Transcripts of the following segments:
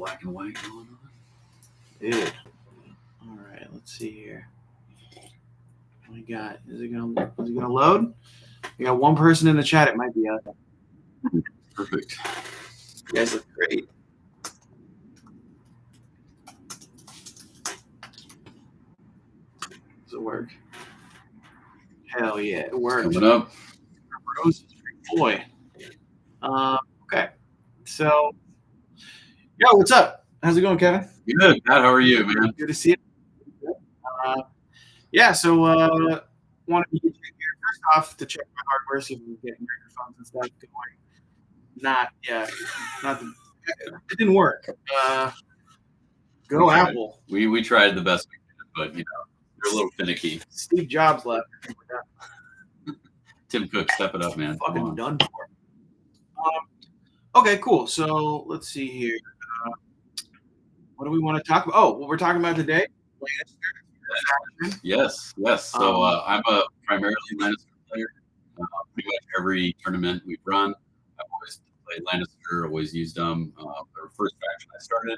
black and white going on. Dude. All right, let's see here. What we got? Is it gonna load? We got one person in the chat. It might be out. Perfect. You guys look great. Does it work? Hell yeah, it works. Coming up. Rose, boy. Okay. So, yeah, what's up? How's it going, Kevin? Good. Matt, how are you, man? Good to see you. Yeah, so wanted to get you here first off to check my hardware, see if we can get microphones and stuff going. It didn't work. Go Apple. We tried the best we could, but you're a little finicky. Steve Jobs left. Tim Cook, step it up, man. Fucking done for. Okay, cool. So let's see here. What do we want to talk about? Oh, what we're talking about today? Yes. So I'm a primarily Lannister player. Pretty much every tournament we've run, I've always played Lannister, always used them. The first faction I started,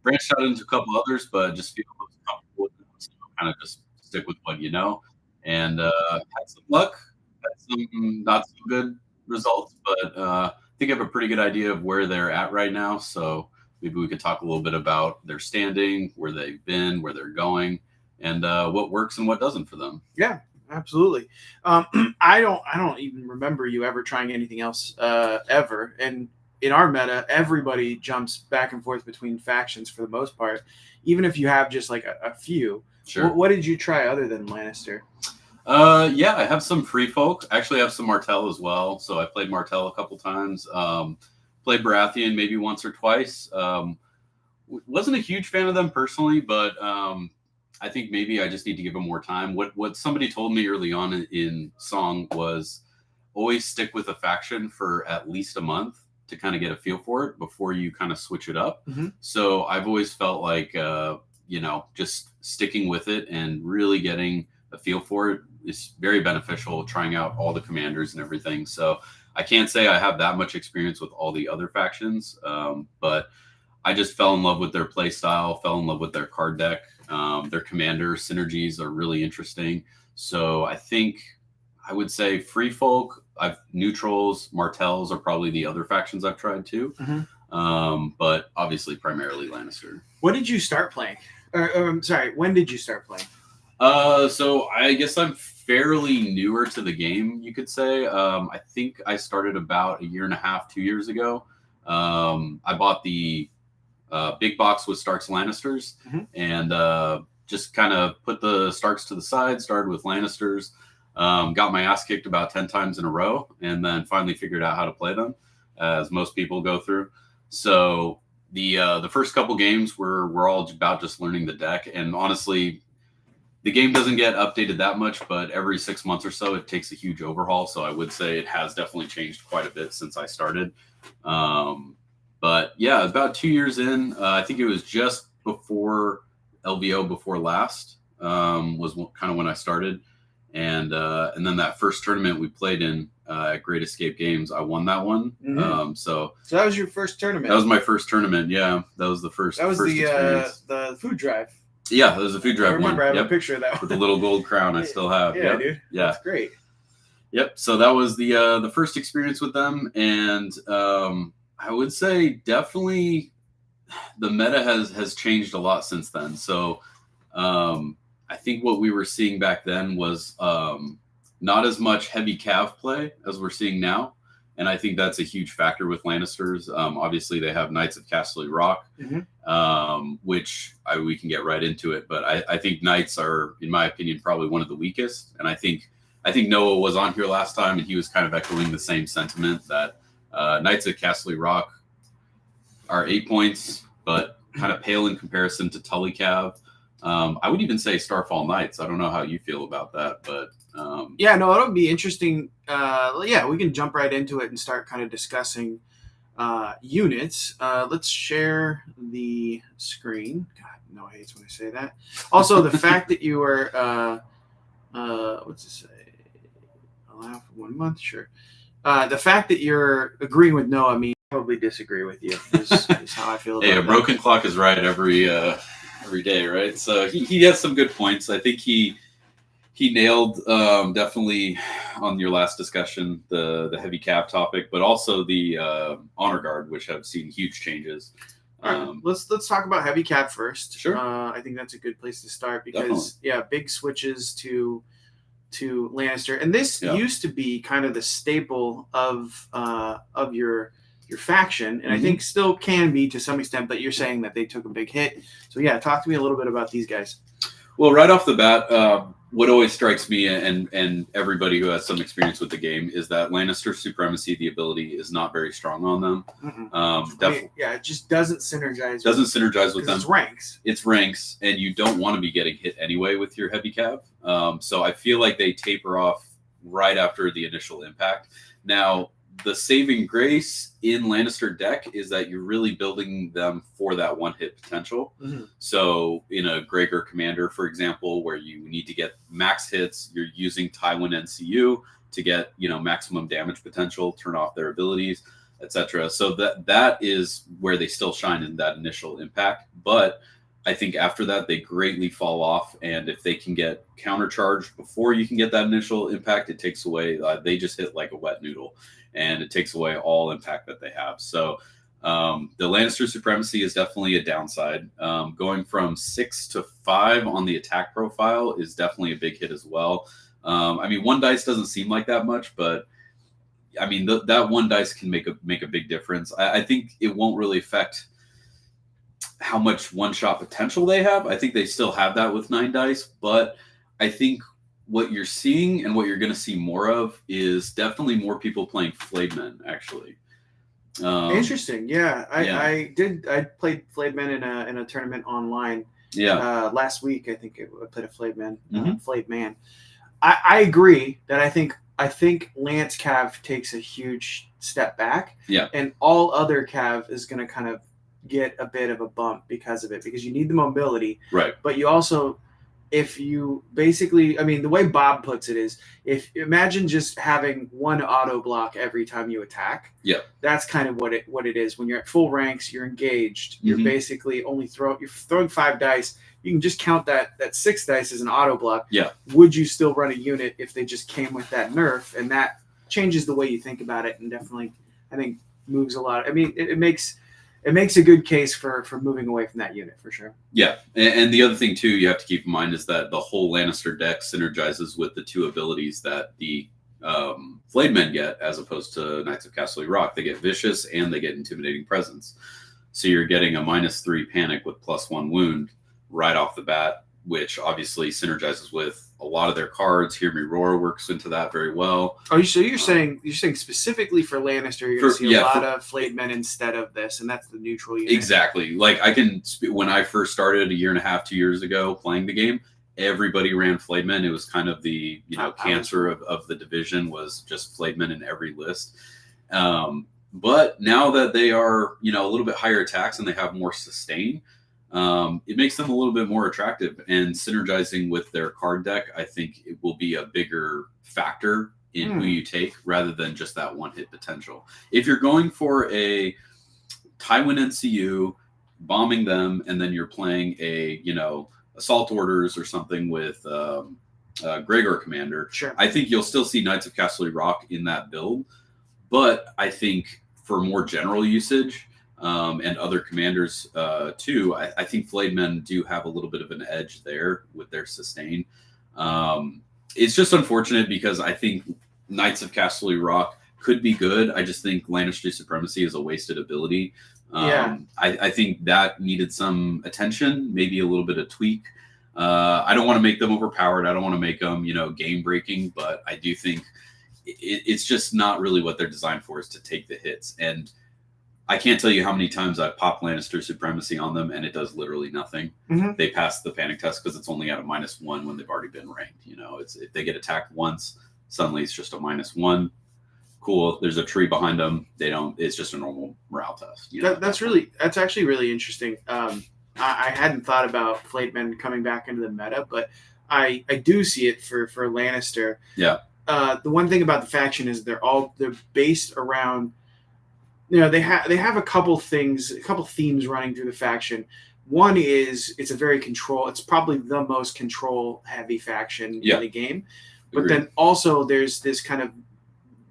branched out into a couple others, but just feel comfortable with them. So kind of just stick with what you know. And had some luck, had some not so good results, but I think I have a pretty good idea of where they're at right now. So maybe we could talk a little bit about their standing, where they've been, where they're going, and what works and what doesn't for them. Yeah, absolutely. I don't even remember you ever trying anything else ever. And in our meta, everybody jumps back and forth between factions for the most part, even if you have just like a few. Sure. What did you try other than Lannister? Yeah, I have some free folk. Actually, I have some Martell as well. So I played Martell a couple times. Played Baratheon maybe once or twice. Wasn't a huge fan of them personally, but I think maybe I just need to give them more time. What somebody told me early on in Song was always stick with a faction for at least a month to kind of get a feel for it before you kind of switch it up. Mm-hmm. So I've always felt like, just sticking with it and really getting a feel for it is very beneficial, trying out all the commanders and everything. So I can't say I have that much experience with all the other factions, but I just fell in love with their play style, fell in love with their card deck. Their commander synergies are really interesting. So I think I would say free folk, neutrals, Martells are probably the other factions I've tried too. Mm-hmm. But obviously primarily Lannister. When did you start playing? When did you start playing? So I guess I'm fairly newer to the game, you could say. I think I started about 1.5 years, 2 years ago. I bought the big box with Stark's Lannisters, mm-hmm. and just kind of put the Starks to the side, started with Lannisters, got my ass kicked about 10 times in a row, and then finally figured out how to play them, as most people go through. So the first couple games we're all about just learning the deck, and honestly, the game doesn't get updated that much, but every 6 months or so, it takes a huge overhaul. So I would say it has definitely changed quite a bit since I started. But yeah, about 2 years in, I think it was just before LVO, before last, was kind of when I started. And then that first tournament we played in at Great Escape Games, I won that one. Mm-hmm. So that was your first tournament? That was my first tournament, yeah. That was the first. That was first the food drive. Yeah, that was a food drive. I remember one. I have a picture of that one. With the little gold crown I still have. Yeah, dude. Yeah. That's great. Yep. So that was the first experience with them. And I would say definitely the meta has changed a lot since then. So I think what we were seeing back then was not as much heavy cav play as we're seeing now. And I think that's a huge factor with Lannisters. Obviously, they have Knights of Casterly Rock, mm-hmm. Which we can get right into it. But I think Knights are, in my opinion, probably one of the weakest. And I think Noah was on here last time, and he was kind of echoing the same sentiment that Knights of Casterly Rock are 8 points, but kind of pale in comparison to Tully Cav. I would even say Starfall Knights. I don't know how you feel about that, but yeah, no, it'll be interesting. Yeah, we can jump right into it and start kind of discussing units. Let's share the screen. God, Noah hates when I say that. Also, the fact that you were what's it say? Allow for 1 month, sure. The fact that you're agreeing with Noah means probably disagree with you. Is how I feel about Hey, a that. broken clock is right every day, right? So he has some good points. I think he nailed definitely on your last discussion the heavy cap topic, but also the honor guard, which have seen huge changes. All right, let's talk about heavy cap first. Sure. I think that's a good place to start because big switches to Lannister, and this used to be kind of the staple of your faction, and I think still can be to some extent. But you're saying that they took a big hit, so talk to me a little bit about these guys. Well, right off the bat, what always strikes me and everybody who has some experience with the game is that Lannister supremacy, the ability, is not very strong on them. It just doesn't synergize. With them. It's ranks, and you don't want to be getting hit anyway with your heavy cap. So I feel like they taper off right after the initial impact. Now, the saving grace in Lannister deck is that you're really building them for that one hit potential. So in a Gregor Commander, for example, where you need to get max hits, you're using Tywin NCU to get maximum damage potential, turn off their abilities, etc. So that is where they still shine in that initial impact. But I think after that they greatly fall off, and if they can get countercharged before you can get that initial impact, it takes away. They just hit like a wet noodle. And it takes away all impact that they have. So the Lannister supremacy is definitely a downside. Going from 6 to 5 on the attack profile is definitely a big hit as well. I mean, 1 dice doesn't seem like that much, but I mean that 1 dice can make a big difference. I think it won't really affect how much one-shot potential they have. I think they still have that with 9 dice, but I think what you're seeing and what you're going to see more of is definitely more people playing Flayed Men, actually. Interesting. I played Flayed Men in a tournament online. Last week, I think I played a Flayed Man. Flayed Man. I agree that I think Lance Cav takes a huge step back. And all other Cav is going to kind of get a bit of a bump because of it, because you need the mobility. Right. But you also, if you basically, I mean, the way Bob puts it is, imagine just having 1 auto block every time you attack. That's kind of what it is. When you're at full ranks, you're engaged. You're basically only throwing 5 dice. You can just count that 6 dice as an auto block. Would you still run a unit if they just came with that nerf? And that changes the way you think about it, and definitely, I think, moves a lot. I mean, it makes a good case for moving away from that unit, for sure. And the other thing too you have to keep in mind is that the whole Lannister deck synergizes with the 2 abilities that the Flayed Men get, as opposed to Knights of Casterly Rock. They get Vicious and they get Intimidating Presence. So you're getting a -3 panic with +1 wound right off the bat, which obviously synergizes with a lot of their cards. Hear Me Roar works into that very well. Oh, so you're saying specifically for Lannister, you're going to see a lot of Flayed Men instead of this, and that's the neutral unit. Exactly. Like when I first started 1.5 2 years ago playing the game, everybody ran Flayed Men. It was kind of the cancer of the division, was just Flayed Men in every list. But now that they are a little bit higher attacks and they have more sustain, it makes them a little bit more attractive, and synergizing with their card deck, I think it will be a bigger factor in who you take, rather than just that 1 hit potential. If you're going for a Tywin NCU, bombing them, and then you're playing a Assault Orders or something with Gregor Commander, I think you'll still see Knights of Casterly Rock in that build. But I think for more general usage, and other commanders too, I think Flayed Men do have a little bit of an edge there with their sustain. It's just unfortunate because I think Knights of Casterly Rock could be good. I just think Lannister Supremacy is a wasted ability. I think that needed some attention, maybe a little bit of tweak. I don't want to make them overpowered. I don't want to make them, game breaking, but I do think it's just not really what they're designed for, is to take the hits. And I can't tell you how many times I've popped Lannister Supremacy on them, and it does literally nothing. They pass the panic test because it's only at a -1 when they've already been ranked. It's if they get attacked once, suddenly it's just a -1. Cool. There's a tree behind them. They don't. It's just a normal morale test. That's actually really interesting. I hadn't thought about Flayed Men coming back into the meta, but I do see it for Lannister. The one thing about the faction is they're based around they have a couple themes running through the faction. One is it's a very it's probably the most control heavy faction in the game. But then also there's this kind of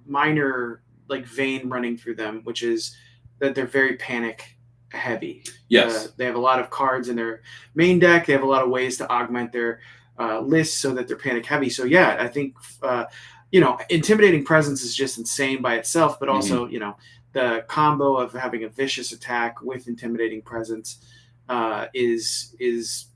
minor like vein running through them, which is that they're very panic heavy. Yes. They have a lot of cards in their main deck. They have a lot of ways to augment their lists so that they're panic heavy. So yeah, I think intimidating presence is just insane by itself, but also the combo of having a vicious attack with intimidating presence is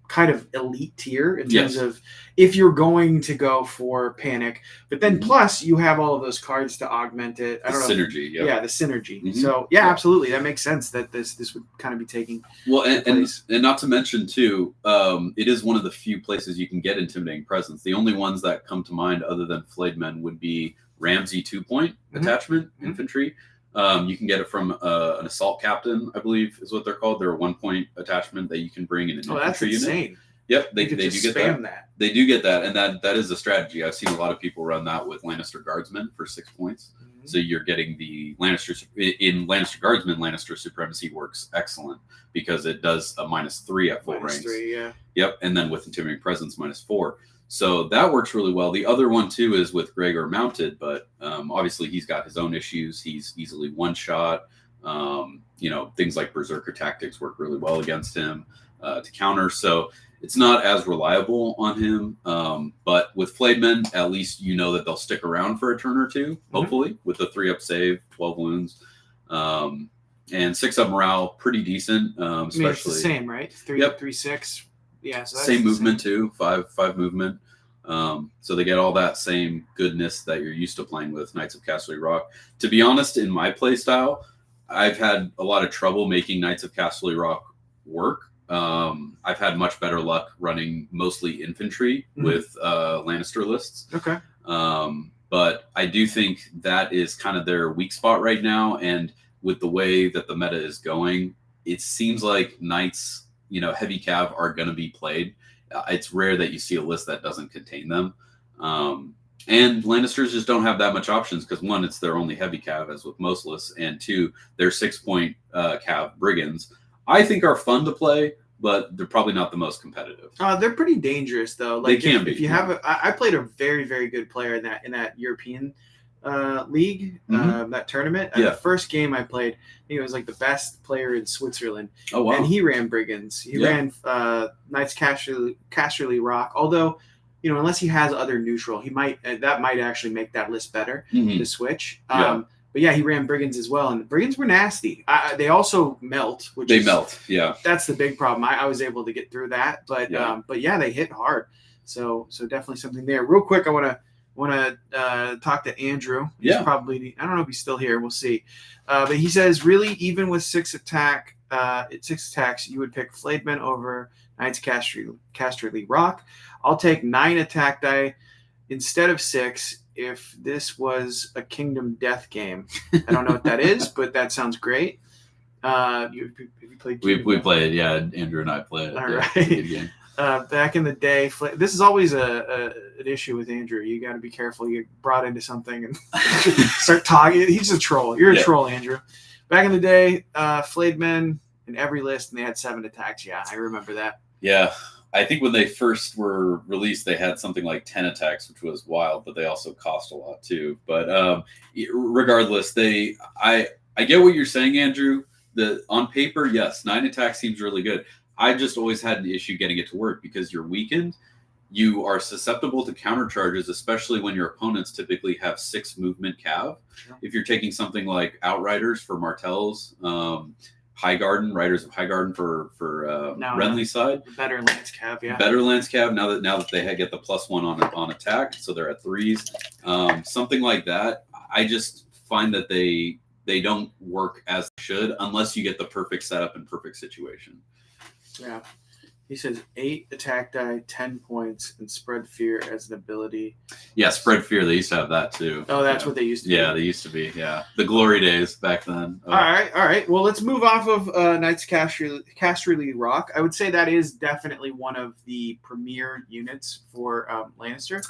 kind of elite tier in terms of if you're going to go for panic, but then plus you have all of those cards to augment it. I don't know. Synergy. Yeah, the synergy. So absolutely. That makes sense that this would kind of be taking and not to mention too, it is one of the few places you can get intimidating presence. The only ones that come to mind other than flayed men would be Ramsey 2-point attachment infantry. You can get it from an assault captain, I believe is what they're called. They're a 1-point attachment that you can bring in an infantry unit. Insane. Yep, they do get that. They do get that, and that is a strategy. I've seen a lot of people run that with Lannister Guardsmen for 6 points. So you're getting the Lannister in Lannister Guardsmen. Lannister Supremacy works excellent because it does a -3 at full range. -3, Yep, and then with Intimidating Presence -4. So that works really well. The other one too is with Gregor mounted, but obviously he's got his own issues. He's easily one-shot. Things like Berserker tactics work really well against him to counter. So it's not as reliable on him. But with flayed men, at least you know that they'll stick around for a turn or two, hopefully, with the 3-up save, 12 wounds. And 6-up morale, pretty decent. Especially it's the same, right? 3-6. Yeah, so that's same movement too, five movement. So they get all that same goodness that you're used to playing with Knights of Casterly Rock. To be honest, in my play style, I've had a lot of trouble making Knights of Casterly Rock work. I've had much better luck running mostly infantry with Lannister lists. Okay. But I do think that is kind of their weak spot right now. And with the way that the meta is going, it seems like Knights, heavy cav are going to be played. It's rare that you see a list that doesn't contain them. And Lannisters just don't have that much options because, one, it's their only heavy cav, as with most lists, and two, their 6-point cav brigands, I think, are fun to play, but they're probably not the most competitive. They're pretty dangerous, though. They can be. If you have I played a very, very good player in that European league, that tournament. The first game I played, I think it was like the best player in Switzerland. Oh, wow. And he ran brigands. He ran Knights Casterly Rock, although unless he has other neutral, that might actually make that list better to switch. But yeah, he ran brigands as well, and brigands were nasty. They also melt, melt. Yeah, that's the big problem. I was able to get through that, but yeah, they hit hard. So definitely something there. Real quick, I want to talk to Andrew. He's probably, I don't know if he's still here. We'll see. But he says, really, even with 6 attacks, you would pick flayed men over Knights Casterly Rock. I'll take 9 attack die instead of 6 if this was a Kingdom Death game. I don't know what that is, but that sounds great. Have you played Kingdom We played, Andrew and I played. All right. It's a good game. Back in the day, this is always an issue with Andrew. You got to be careful. You get brought into something and start talking. He's a troll. You're a troll, Andrew. Back in the day, flayed men in every list, and they had 7 attacks. Yeah, I remember that. Yeah. I think when they first were released, they had something like 10 attacks, which was wild, but they also cost a lot too. But regardless, I get what you're saying, Andrew. On paper, yes, 9 attacks seems really good. I just always had an issue getting it to work because you're weakened. You are susceptible to counter charges, especially when your opponents typically have 6 movement cav. Sure. If you're taking something like Outriders for Martells, Riders of Highgarden for Renly's side. Better Lance Cav, yeah. Better Lance Cav now that they get the +1 on attack, so they're at 3s. Something like that. I just find that they don't work as they should unless you get the perfect setup and perfect situation. Yeah. He says 8 attack die, 10 points, and spread fear as an ability. Yeah, spread fear. They used to have that too. Oh, that's what they used to be. Yeah, they used to be. Yeah, the glory days back then. All right. Well, let's move off of Knights Casterly Rock. I would say that is definitely one of the premier units for Lannister.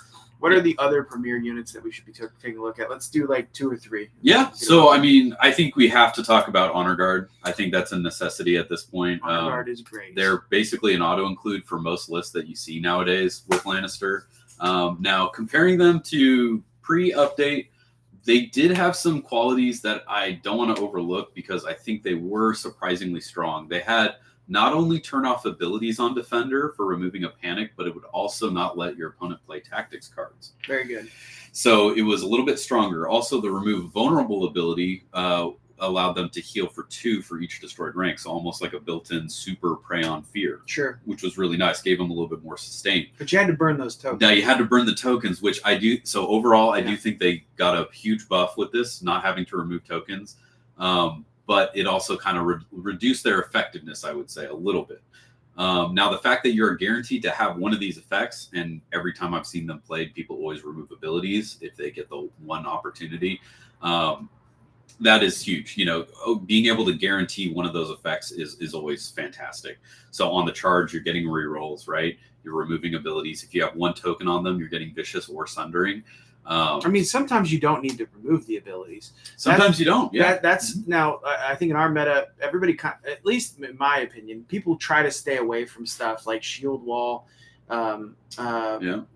What are the other premier units that we should be taking a look at? Let's do like 2 or 3. Yeah. So, I mean, I think we have to talk about Honor Guard. I think that's a necessity at this point. Honor Guard is great. They're basically an auto-include for most lists that you see nowadays with Lannister. Now, comparing them to pre-update, they did have some qualities that I don't want to overlook because I think they were surprisingly strong. They had not only turn off abilities on Defender for removing a panic, but it would also not let your opponent play tactics cards. Very good. So it was a little bit stronger. Also, the remove vulnerable ability allowed them to heal for 2 for each destroyed rank. So almost like a built-in super prey on fear. Sure. Which was really nice. Gave them a little bit more sustain. But you had to burn those tokens. Now you had to burn the tokens, which I do. So overall, I do think they got a huge buff with this, not having to remove tokens. But it also kind of reduced their effectiveness, I would say, a little bit. Now, the fact that you're guaranteed to have one of these effects, and every time I've seen them played, people always remove abilities if they get the one opportunity. That is huge. You know, being able to guarantee one of those effects is always fantastic. So on the charge, you're getting rerolls, right? You're removing abilities. If you have 1 token on them, you're getting Vicious or Sundering. I mean, sometimes you don't need to remove the abilities. Sometimes you don't. Yeah, that's now. I think in our meta, everybody, at least in my opinion, people try to stay away from stuff like Shield Wall,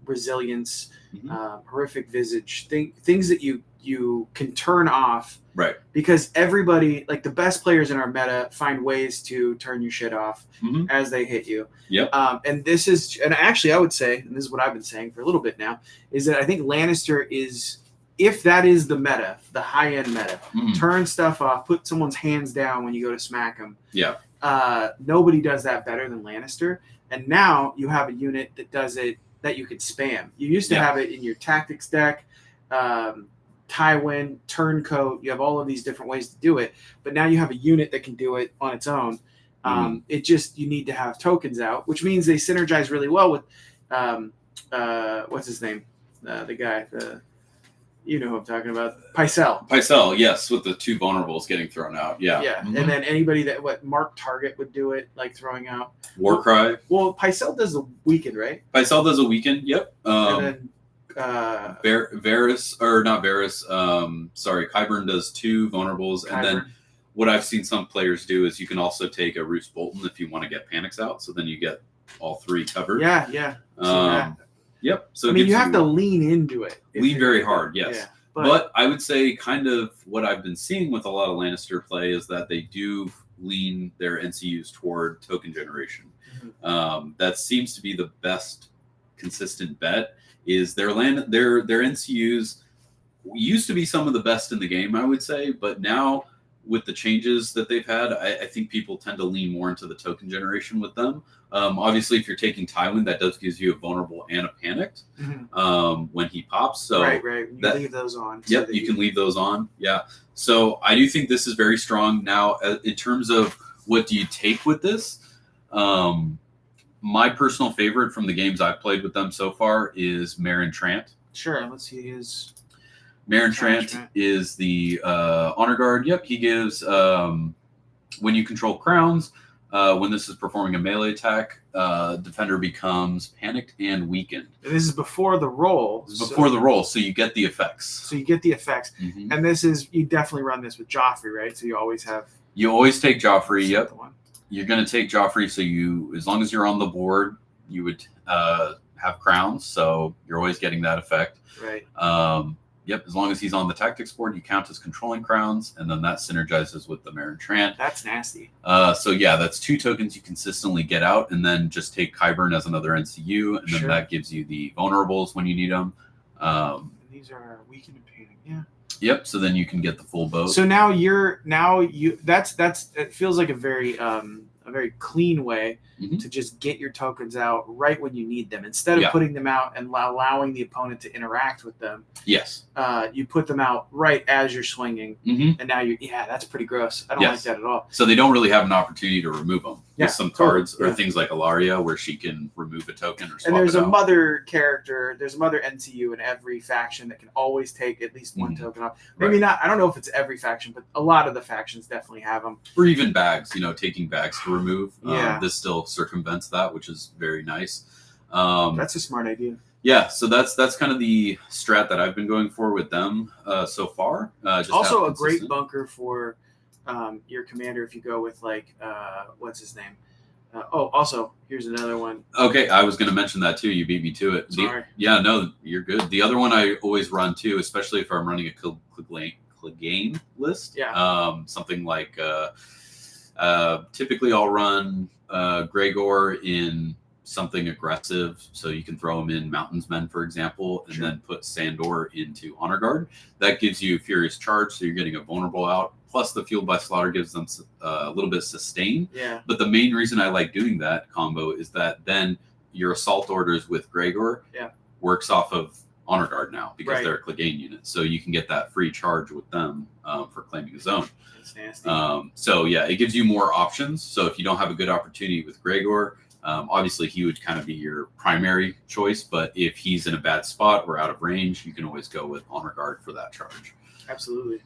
Resilience, Horrific Visage, things that you can turn off. Right. Because everybody, like the best players in our meta, find ways to turn your shit off as they hit you. Yep. And this is, and actually I would say, and this is what I've been saying for a little bit now, is that I think Lannister is, if that is the meta, the high-end meta, turn stuff off, put someone's hands down when you go to smack them. Yeah. Nobody does that better than Lannister. And now you have a unit that does it, that you could spam. You used to have it in your tactics deck, Tywin, Turncoat. You have all of these different ways to do it, but now you have a unit that can do it on its own. It just, you need to have tokens out, which means they synergize really well with what's his name, the guy, you know who I'm talking about, Pycelle, yes, with the 2 vulnerables getting thrown out. Yeah. And then anybody that Mark Target would do it, like throwing out Warcry. Well, Pycelle does the weakened, right? Pycelle does a weekend. Yep. And then Varys, or not Varys, sorry, Qyburn does 2 vulnerables. And then what I've seen some players do is you can also take a Roose Bolton if you want to get panics out. So then you get all 3 covered. Yeah. Yep. So I mean, you have to lean into it. Lean very hard, yes. Yeah, but I would say kind of what I've been seeing with a lot of Lannister play is that they do lean their NCUs toward token generation. That seems to be the best consistent bet. Is their NCUs used to be some of the best in the game, I would say, but now with the changes that they've had, I think people tend to lean more into the token generation with them. Obviously, if you're taking Tywin, that does gives you a vulnerable and a panicked when he pops. So right. You leave those on. Yep, you can leave those on. Yeah. So I do think this is very strong. Now, in terms of what do you take with this, my personal favorite from the games I've played with them so far is Meryn Trant. Sure, let's see his. Meryn Trant is the Honor Guard. Yep, he gives, when you control crowns, when this is performing a melee attack, defender becomes panicked and weakened. And this is before the roll. So you get the effects. And this is, you definitely run this with Joffrey, right? So you always have. You always take Joffrey, yep. You're going to take Joffrey, so you, as long as you're on the board, you would have crowns, so you're always getting that effect. Right. Yep, as long as he's on the tactics board, you count as controlling crowns, and then that synergizes with the Meryn Trant. That's nasty. So yeah, that's 2 tokens you consistently get out, and then just take Qyburn as another NCU, and then that gives you the vulnerables when you need them. These are weakened and panic, yeah. Yep, so then you can get the full boat. So now that's it feels like a very clean way to just get your tokens out right when you need them. Instead of putting them out and allowing the opponent to interact with them. Yes. You put them out right as you're swinging. And now that's pretty gross. I don't like that at all. So they don't really have an opportunity to remove them. With some cards or things like Ilaria where she can remove a token or swap And there's it a out. mother character, there's a mother NCU in every faction that can always take at least 1 token off. Maybe not, I don't know if it's every faction, but a lot of the factions definitely have them. Or even bags, taking bags to remove. Yeah. This still circumvents that, which is very nice. That's a smart idea. Yeah, so that's kind of the strat that I've been going for with them so far. Just also a great bunker for your commander if you go with like what's his name. Also here's another one. Okay, I was going to mention that too. You beat me to it. Sorry. Yeah, no, you're good. The other one I always run too, especially if I'm running a Clegane list. Yeah. Something like typically I'll run Gregor in something aggressive, so you can throw him in Mountain's Men, for example, and then put Sandor into Honor Guard. That gives you Furious Charge, so you're getting a vulnerable out. Plus, the Fueled by Slaughter gives them a little bit of sustain. Yeah. But the main reason I like doing that combo is that then your Assault Orders with Gregor works off of Honor Guard now because they're a Clegane unit. So you can get that free charge with them for claiming a zone. That's nasty. So, yeah, it gives you more options. So if you don't have a good opportunity with Gregor, obviously, he would kind of be your primary choice, but if he's in a bad spot or out of range, you can always go with Honor Guard for that charge. Absolutely.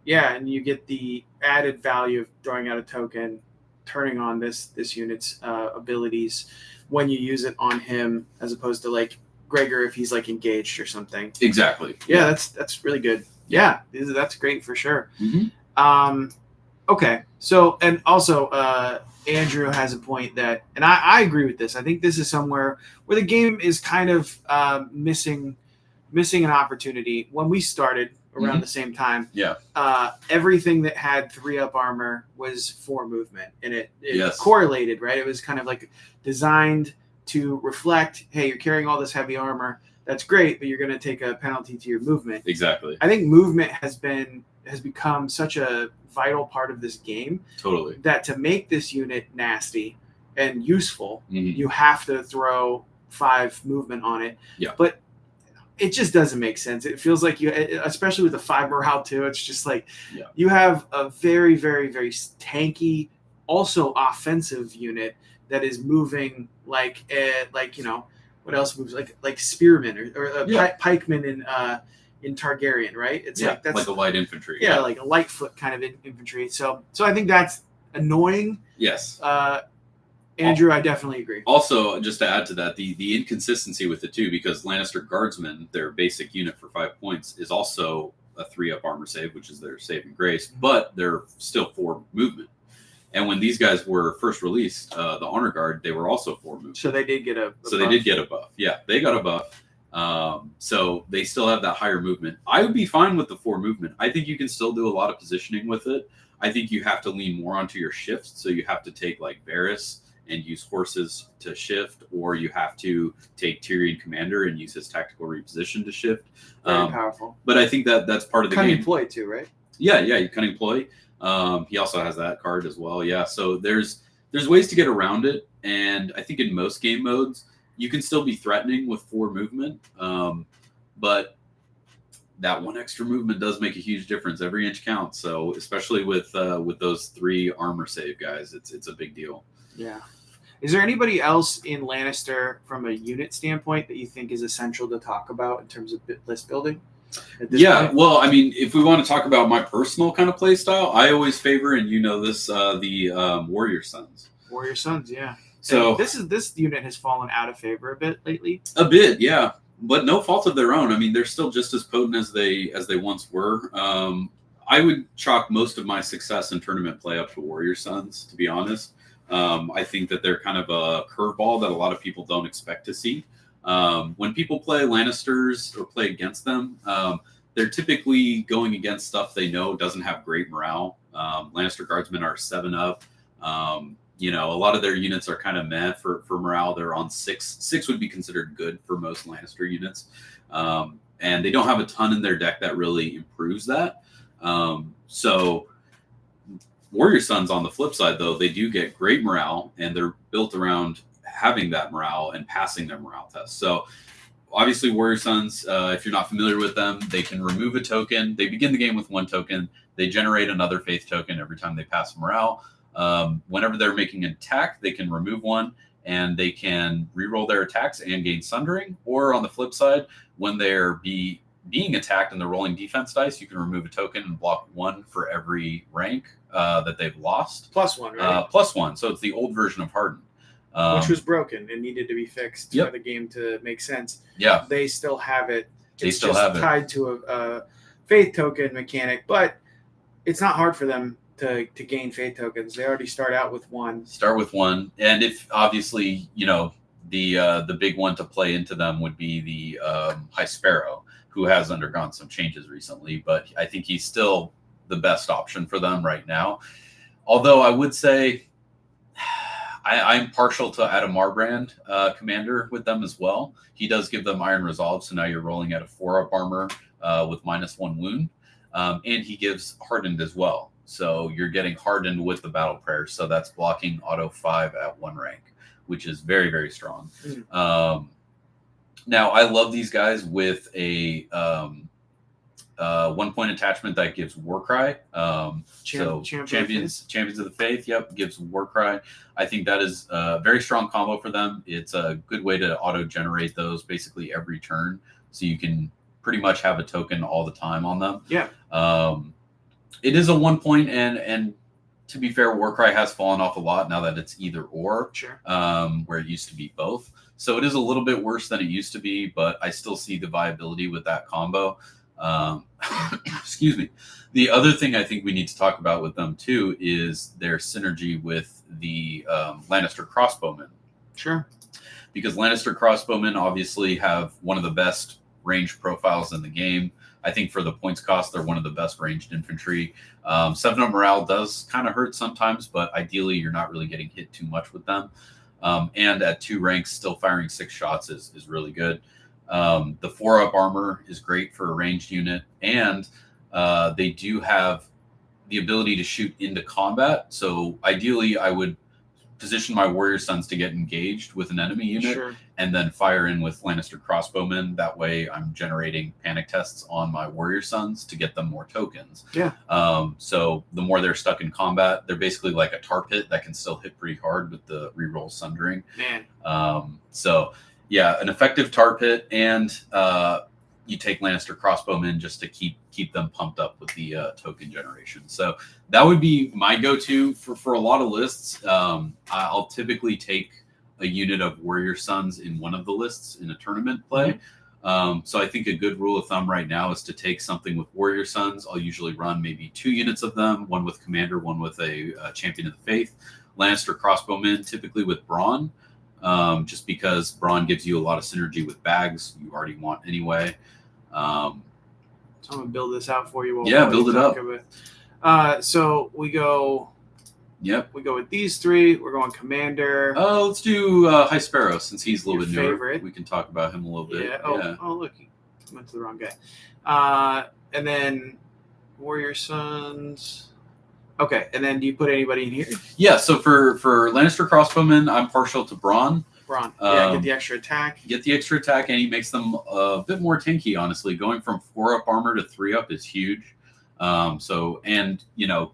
Yeah, and you get the added value of throwing out a token, turning on this unit's abilities when you use it on him, as opposed to like Gregor if he's like engaged or something. Exactly. Yeah, that's really good. Yeah, that's great for sure. Mm-hmm. Okay, so and also Andrew has a point that, and I agree with this. I think this is somewhere where the game is kind of missing an opportunity. When we started around the same time, everything that had 3-up armor was 4 movement, and it correlated, right? It was kind of like designed to reflect, hey, you're carrying all this heavy armor. That's great, but you're going to take a penalty to your movement. Exactly. I think movement has become such a vital part of this game. Totally. That to make this unit nasty and useful, you have to throw 5 movement on it. Yeah. But it just doesn't make sense. It feels like you, especially with the 5 morale too, it's just like you have a very, very, very tanky, also offensive unit that is moving like what else moves like spearmen or pikemen in Targaryen, right? It's like that's like a light infantry. Yeah, like a light foot kind of infantry. So I think that's annoying. Yes. Andrew, I definitely agree. Also, just to add to that, the inconsistency with it too, because Lannister Guardsmen, their basic unit for 5 points, is also a 3-up armor save, which is their saving grace, but they're still 4 movement. And when these guys were first released, the Honor Guard, they were also 4 movement. So they did get a buff. They did get a buff. Yeah, they got a buff. So they still have that higher movement. I would be fine with the 4 movement. I think you can still do a lot of positioning with it. I think you have to lean more onto your shifts. So you have to take like Varys and use horses to shift, or you have to take Tyrion Commander and use his tactical reposition to shift. Very powerful. But I think that's part of the game. Cunning ploy too, right? Yeah, cunning ploy. He also has that card as well. Yeah, so there's ways to get around it, and I think in most game modes you can still be threatening with 4 movement, but that 1 extra movement does make a huge difference. Every inch counts. So especially with those 3 armor save guys, it's a big deal. Yeah. Is there anybody else in Lannister from a unit standpoint that you think is essential to talk about in terms of list building? Yeah, well, I mean, if we want to talk about my personal kind of play style, I always favor, and you know this, the Warrior Sons. Warrior Sons, yeah. So this unit has fallen out of favor a bit lately. A bit, yeah, but no fault of their own. I mean, they're still just as potent as they once were. I would chalk most of my success in tournament play up to Warrior Sons, to be honest. I think that they're kind of a curveball that a lot of people don't expect to see. When people play Lannisters or play against them, they're typically going against stuff they know doesn't have great morale. Lannister Guardsmen are 7-up. A lot of their units are kind of meh for morale. They're on 6. 6 would be considered good for most Lannister units. And they don't have a ton in their deck that really improves that. So Warrior Sons, on the flip side, though, they do get great morale, and they're built around having that morale and passing their morale test. So obviously Warrior Sons, if you're not familiar with them, they can remove a token. They begin the game with 1 token. They generate another faith token every time they pass morale. Whenever they're making an attack, they can remove 1, and they can reroll their attacks and gain Sundering. Or on the flip side, when they're being attacked and they're rolling defense dice, you can remove a token and block 1 for every rank that they've lost. +1, right? +1. So it's the old version of Hardened. which was broken and needed to be fixed for the game to make sense. Yeah, they still have it. It's just tied to a faith token mechanic, but it's not hard for them to gain faith tokens. They already start out with one. And if obviously, the big one to play into them would be the High Sparrow, who has undergone some changes recently, but I think he's still the best option for them right now. Although I would say I'm partial to Adam Marbrand, commander with them as well. He does give them Iron Resolve, so now you're rolling at a 4-up armor with -1 wound. And he gives Hardened as well. So you're getting Hardened with the Battle Prayer, so that's blocking auto 5 at 1 rank, which is very, very strong. Now, I love these guys with a 1-point attachment that gives Warcry. Champions of the Faith, gives Warcry. I think that is a very strong combo for them. It's a good way to auto-generate those basically every turn, so you can pretty much have a token all the time on them. It is a 1-point, and to be fair, Warcry has fallen off a lot now that it's either or, where it used to be both. So it is a little bit worse than it used to be, but I still see the viability with that combo. Excuse me. The other thing I think we need to talk about with them too is their synergy with the Lannister crossbowmen. Because Lannister crossbowmen obviously have one of the best range profiles in the game. I think for the points cost, they're one of the best ranged infantry. 7-up morale does kind of hurt sometimes, but ideally you're not really getting hit too much with them. And at 2 ranks, still firing 6 shots is really good. The 4-up armor is great for a ranged unit, and they do have the ability to shoot into combat. So ideally, I would position my Warrior Sons to get engaged with an enemy unit, and then fire in with Lannister crossbowmen. That way, I'm generating panic tests on my Warrior Sons to get them more tokens. So the more they're stuck in combat, they're basically like a tar pit that can still hit pretty hard with the reroll Sundering. So yeah, an effective tar pit, and you take Lannister crossbowmen just to keep them pumped up with the token generation. So that would be my go-to for a lot of lists. I'll typically take a unit of Warrior Sons in one of the lists in a tournament play. So I think a good rule of thumb right now is to take something with Warrior Sons. I'll usually run maybe 2 units of them, one with Commander, one with a Champion of the Faith. Lannister crossbowmen, typically with Brawn, just because Brawn gives you a lot of synergy with bags you already want anyway. So I'm going to build this out for you. Build it up. So we go... We go with these 3. We're going Commander. Oh, let's do High Sparrow, since he's a little bit newer. Favorite. We can talk about him a little bit. Oh, look. I went to the wrong guy. And then Warrior Sons. Okay, and then do you put anybody in here? Yeah, so for Lannister crossbowmen, I'm partial to Brawn. Get the extra attack. And he makes them a bit more tanky, honestly. Going from 4-up armor to 3-up is huge.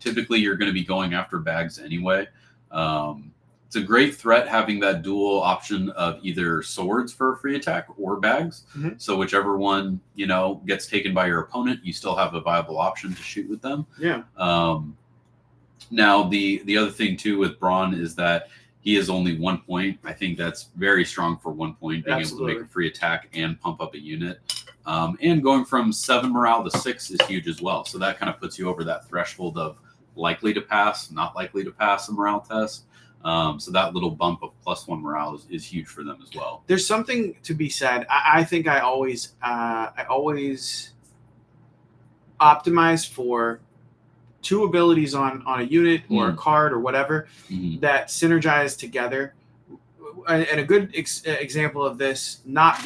Typically you're going to be going after bags anyway. It's a great threat having that dual option of either swords for a free attack or bags. So whichever one, gets taken by your opponent, you still have a viable option to shoot with them. Now the other thing too with Brawn is that he is only 1 point. I think that's very strong for 1 point, being able to make a free attack and pump up a unit. And going from 7 morale to 6 is huge as well. So that kind of puts you over that threshold of likely to pass, not likely to pass a morale test. So that little bump of +1 morale is huge for them as well. There's something to be said. I think I always optimize for 2 abilities on a unit or a card or whatever that synergize together. And a good example of this not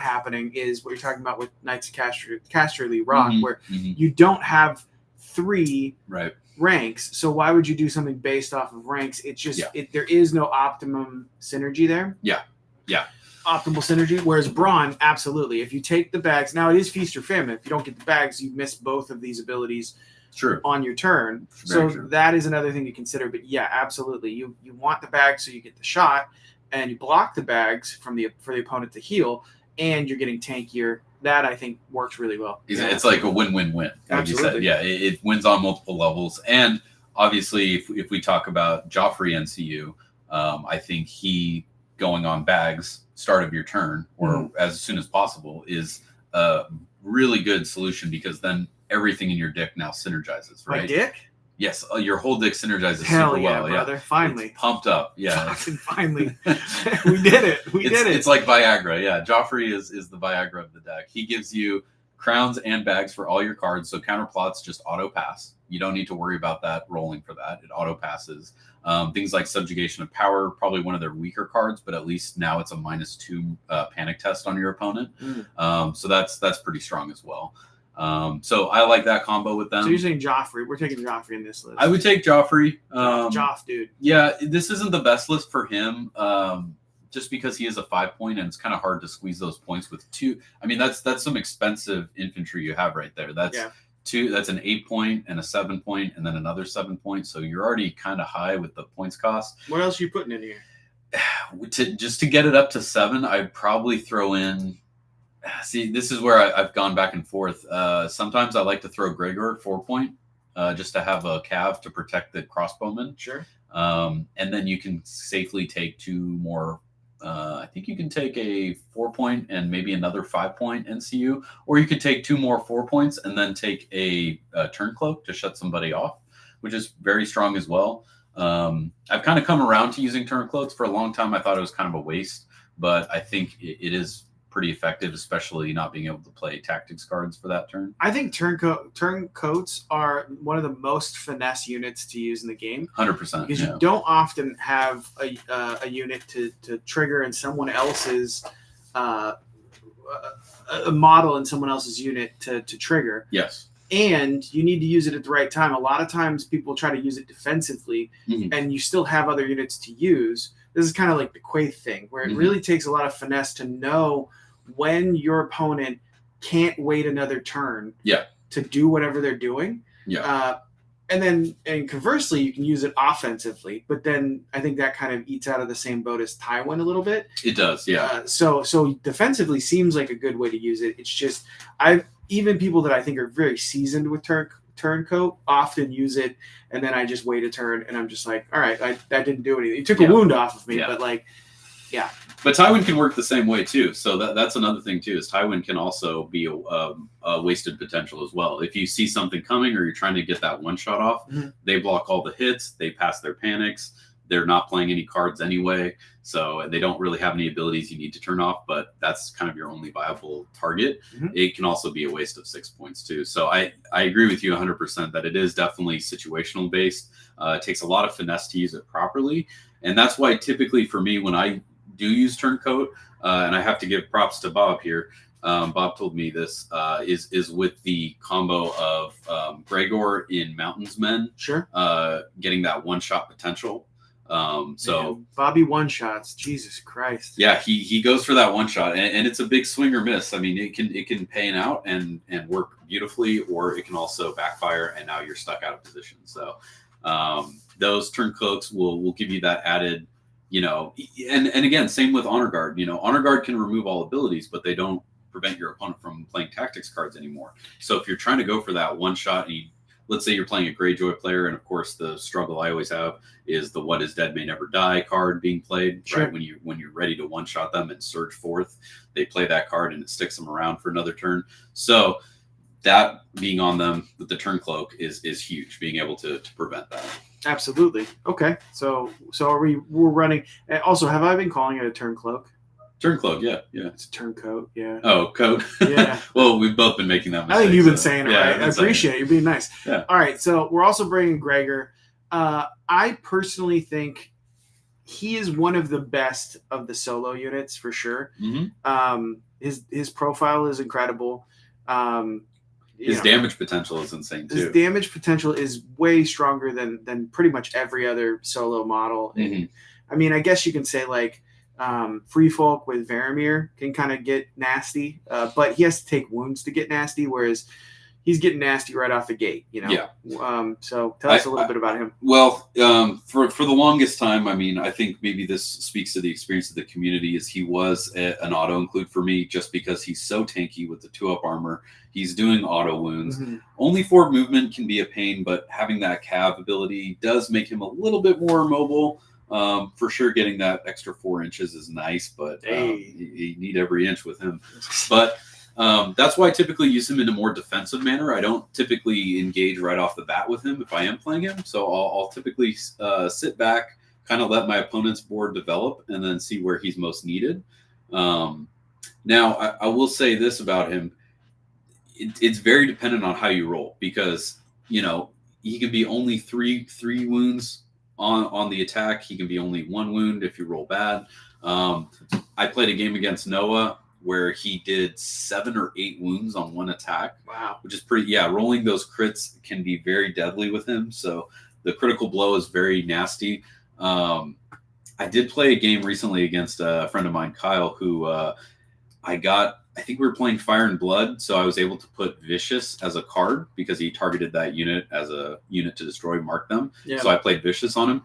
happening is what you're talking about with Knights of Casterly Rock, where you don't have 3 ranks. So why would you do something based off of ranks? It's just there is no optimum synergy there. Optimal synergy. Whereas Brawn, absolutely. If you take the bags, now it is feast or famine. If you don't get the bags, you miss both of these abilities on your turn. That is another thing to consider. But yeah, absolutely. You want the bags so you get the shot, and you block the bags for the opponent to heal, and you're getting tankier. That I think works really well. It's like a win-win-win. Like you said. It wins on multiple levels. And obviously, if we talk about Joffrey NCU, I think he going on bags start of your turn or as soon as possible is a really good solution because then everything in your deck now synergizes, right? My dick? Yes, your whole deck synergizes Hell super yeah, well. brother! Yeah. Finally, It's pumped up. Yeah, fucking finally, we did it. We did it. It's like Viagra. Yeah, Joffrey is the Viagra of the deck. He gives you crowns and bags for all your cards, so counterplots just auto pass. You don't need to worry about that rolling for that. It auto passes. Things like Subjugation of Power, probably one of their weaker cards, but at least now it's a -2 panic test on your opponent. So that's pretty strong as well. So I like that combo with them. So you're saying Joffrey? We're taking Joffrey in this list. I would take Joffrey. Joff, dude. Yeah, this isn't the best list for him. Just because he is a 5-point and it's kind of hard to squeeze those points with 2. I mean, that's some expensive infantry you have right there. That's 2. That's an 8-point and a 7-point and then another 7-point. So you're already kind of high with the points cost. What else are you putting in here? To get it up to 7, I'd probably throw in. See, this is where I've gone back and forth. Sometimes I like to throw Gregor 4-point, just to have a cav to protect the crossbowmen. Sure. And then you can safely take 2 more. I think you can take a 4-point and maybe another 5-point NCU, or you could take 2 more 4-points and then take a turn cloak to shut somebody off, which is very strong as well. I've kind of come around to using turn cloaks. For a long time, I thought it was kind of a waste, but I think it is pretty effective, especially not being able to play tactics cards for that turn. I think turncoats are one of the most finesse units to use in the game. 100%. Because you don't often have a unit to trigger in someone else's a model in someone else's unit to trigger. Yes. And you need to use it at the right time. A lot of times people try to use it defensively, and you still have other units to use. This is kind of like the Quaith thing, where it really takes a lot of finesse to know when your opponent can't wait another turn to do whatever they're doing. And conversely, you can use it offensively, but then I think that kind of eats out of the same boat as Tywin a little bit. It does, yeah. So defensively seems like a good way to use it. It's just even people that I think are very seasoned with turncoat often use it, and then I just wait a turn, and I'm just like, all right, that didn't do anything. It took a wound off of me, but like, yeah. But Tywin can work the same way too. So that's another thing too, is Tywin can also be a wasted potential as well. If you see something coming or you're trying to get that one shot off, they block all the hits, they pass their panics, they're not playing any cards anyway, so they don't really have any abilities you need to turn off, but that's kind of your only viable target. It can also be a waste of 6 points too. So I agree with you 100% that it is definitely situational based. It takes a lot of finesse to use it properly, and that's why typically for me, when I do use turncoat, and I have to give props to Bob here. Bob told me this is with the combo of Gregor in Mountains Men, getting that one-shot potential. Man, Bobby one-shots, Jesus Christ. Yeah, he goes for that one-shot, and it's a big swing or miss. I mean, it can pan out and work beautifully, or it can also backfire, and now you're stuck out of position. So those turncoats will give you that added. And again, same with Honor Guard. Honor Guard can remove all abilities, but they don't prevent your opponent from playing tactics cards anymore. So if you're trying to go for that one shot, and let's say you're playing a Greyjoy player, and of course the struggle I always have is the "What is dead may never die" card being played. Right when you're ready to one shot them and surge forth, they play that card and it sticks them around for another turn. So that being on them with the turn cloak is huge, being able to prevent that. Absolutely. Okay. So we're running. And also, have I been calling it a turn cloak? Turn cloak, yeah. It's a turncoat, yeah. Oh, coat. Yeah. Well, we've both been making that mistake. I think you've been saying it right. I appreciate it. You're being nice. Yeah. All right. So we're also bringing Gregor. I personally think he is one of the best of the solo units for sure. His profile is incredible. His damage potential is insane too. His damage potential is way stronger than pretty much every other solo model. I mean, I guess you can say like Free Folk with Varamir can kind of get nasty, but he has to take wounds to get nasty, whereas he's getting nasty right off the gate, Yeah. So tell us a little bit about him. Well, for the longest time, I mean, I think maybe this speaks to the experience of the community, is he was an auto include for me just because he's so tanky with the 2-up armor. He's doing auto wounds. Only 4 movement can be a pain, but having that cav ability does make him a little bit more mobile. For sure, getting that extra 4 inches is nice, but Hey. you need every inch with him. But that's why I typically use him in a more defensive manner. I don't typically engage right off the bat with him if I am playing him. So I'll typically sit back, kind of let my opponent's board develop, and then see where he's most needed. Now, I will say this about him. It's very dependent on how you roll because, he can be only three wounds on the attack. He can be only 1 wound if you roll bad. I played a game against Noah where he did 7 or 8 wounds on 1 attack. Wow. Which is pretty, rolling those crits can be very deadly with him. So the critical blow is very nasty. I did play a game recently against a friend of mine, Kyle, who I think we were playing Fire and Blood, so I was able to put Vicious as a card because he targeted that unit as a unit to destroy, mark them. Yeah. So I played Vicious on him.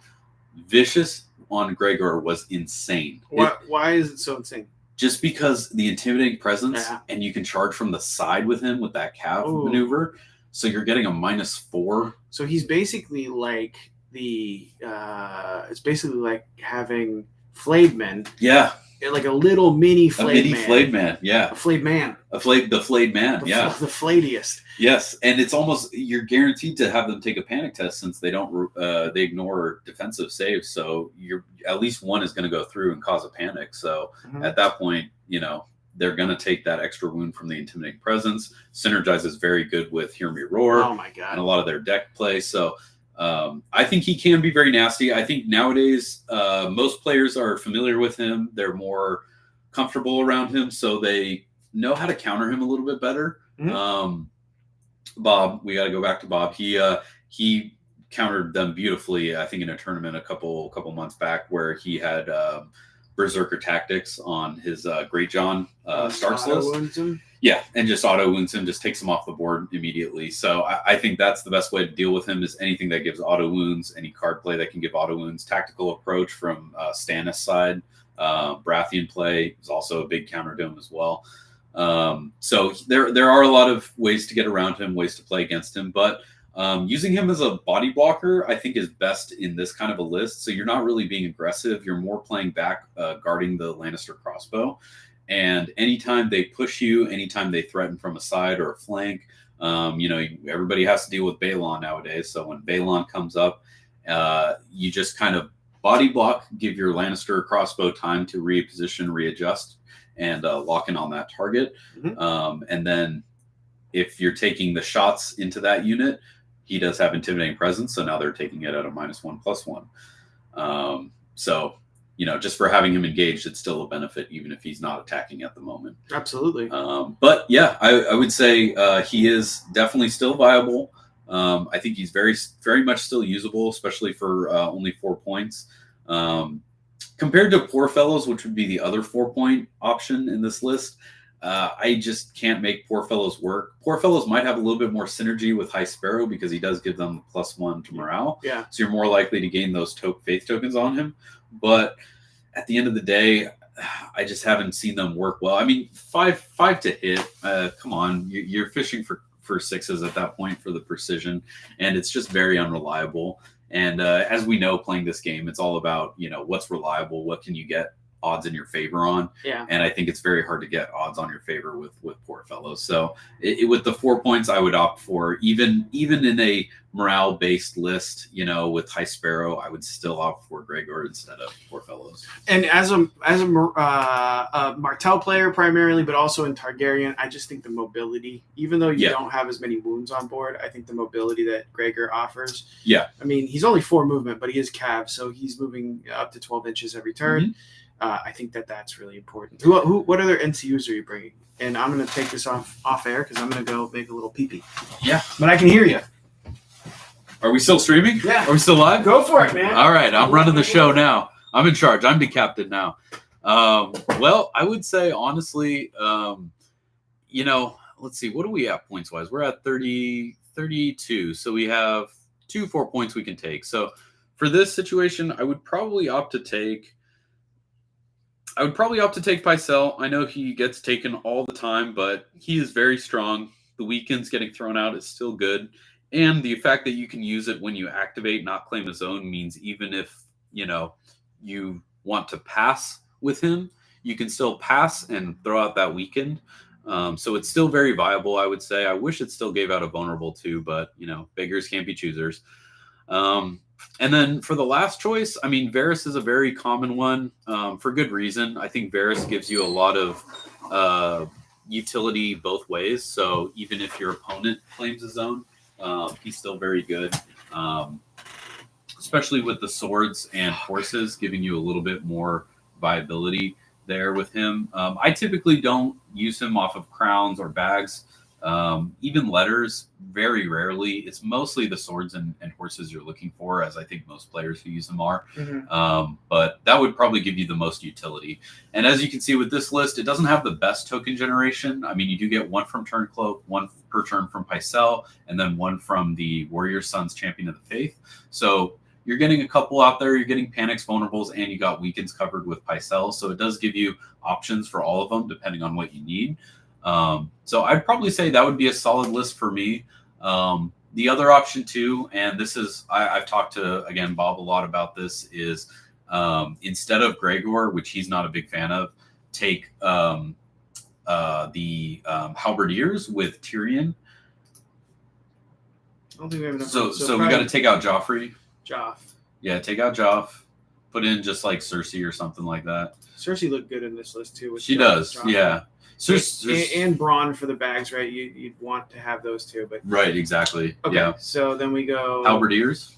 Vicious on Gregor was insane. Why is it so insane? Just because the intimidating presence, and you can charge from the side with him with that cav maneuver, so you're getting a -4. So he's basically like it's basically like having flayed men. Yeah. Like a little mini flayed man. Flayed man, yeah. A flayed man. The flayed man, yeah. The flayediest. Yes, and it's almost, you're guaranteed to have them take a panic test since they don't, they ignore defensive saves. So you're at least one is going to go through and cause a panic. So at that point, they're going to take that extra wound from the intimidating presence. Synergizes very good with Hear Me Roar. Oh my God. And a lot of their deck play. So I think he can be very nasty. I think nowadays most players are familiar with him. They're more comfortable around him, so they know how to counter him a little bit better. Bob, we got to go back to Bob. He countered them beautifully, I think, in a tournament a couple months back where he had Berserker Tactics on his Great John starts list. Yeah, and just auto wounds him, just takes him off the board immediately. So I think that's the best way to deal with him is anything that gives auto wounds, any card play that can give auto wounds. Tactical approach from Stannis' side. Baratheon play is also a big counter to him as well. So there are a lot of ways to get around him, ways to play against him, but using him as a body blocker, I think, is best in this kind of a list. So you're not really being aggressive. You're more playing back, guarding the Lannister crossbow. And anytime they push you, anytime they threaten from a side or a flank, everybody has to deal with Balon nowadays. So when Balon comes up, you just kind of body block, give your Lannister crossbow time to reposition, readjust, and lock in on that target. And then if you're taking the shots into that unit, he does have intimidating presence. So now they're taking it at a -1/+1. So, just for having him engaged, it's still a benefit, even if he's not attacking at the moment. Absolutely. But yeah, I would say he is definitely still viable. I think he's very, very much still usable, especially for only 4 points. Compared to Poor Fellows, which would be the other 4-point option in this list, I just can't make Poor Fellows work. Poor Fellows might have a little bit more synergy with High Sparrow because he does give them the +1 to morale. Yeah. So you're more likely to gain those faith tokens on him. But at the end of the day, I just haven't seen them work well. I mean, five to hit. Come on, you're fishing for 6s at that point for the precision, and it's just very unreliable. And as we know, playing this game, it's all about what's reliable, what can you get odds in your favor on. Yeah. And I think it's very hard to get odds on your favor with Poor Fellows. So with the 4 points, I would opt for even in a morale based list, with High Sparrow, I would still opt for Gregor instead of Poor Fellows. And as a Martell player primarily, but also in Targaryen, I just think the mobility, even though you don't have as many wounds on board, I think the mobility that Gregor offers. Yeah. I mean, he's only 4 movement, but he is cav, so he's moving up to 12 inches every turn. I think that's really important. What other NCUs are you bringing? And I'm going to take this off air because I'm going to go make a little pee-pee. Yeah. But I can hear you. Are we still streaming? Yeah. Are we still live? Go for it, man. All right. I'm running the show now. I'm in charge. I'm the captain now. Well, I would say, honestly, let's see. What do we have points-wise? We're at 32. So we have 2 4 points we can take. So for this situation, I would probably opt to take Pycelle. I know he gets taken all the time, but he is very strong. The weekends getting thrown out is still good. And the fact that you can use it when you activate, not claim a zone, means even if you want to pass with him, you can still pass and throw out that weakened. So it's still very viable, I would say. I wish it still gave out a vulnerable too, but beggars can't be choosers. And then for the last choice, I mean, Varys is a very common one for good reason. I think Varys gives you a lot of utility both ways. So even if your opponent claims his own, he's still very good, especially with the swords and horses, giving you a little bit more viability there with him. I typically don't use him off of crowns or bags. Even letters, very rarely. It's mostly the swords and horses you're looking for, as I think most players who use them are. But that would probably give you the most utility. And as you can see with this list, it doesn't have the best token generation. I mean, you do get one from Turncloak, one per turn from Pycelle, and then one from the Warrior Sons Champion of the Faith. So you're getting a couple out there. You're getting Panics, Vulnerables, and you got Weakens covered with Pycelle. So it does give you options for all of them, depending on what you need. So I'd probably say that would be a solid list for me. The other option too, and this is, I've talked to, again, Bob a lot about this, is instead of Gregor, which he's not a big fan of, take the Halberdiers with Tyrion. I don't think we have enough. So we got to take out Joffrey. Joff. Yeah, take out Joff. Put in just like Cersei or something like that. Cersei looked good in this list too. She does, Joffrey. Yeah. And Braun for the bags, right? You'd want to have those two, but right, exactly. Okay, yeah. So then we go Halberdiers,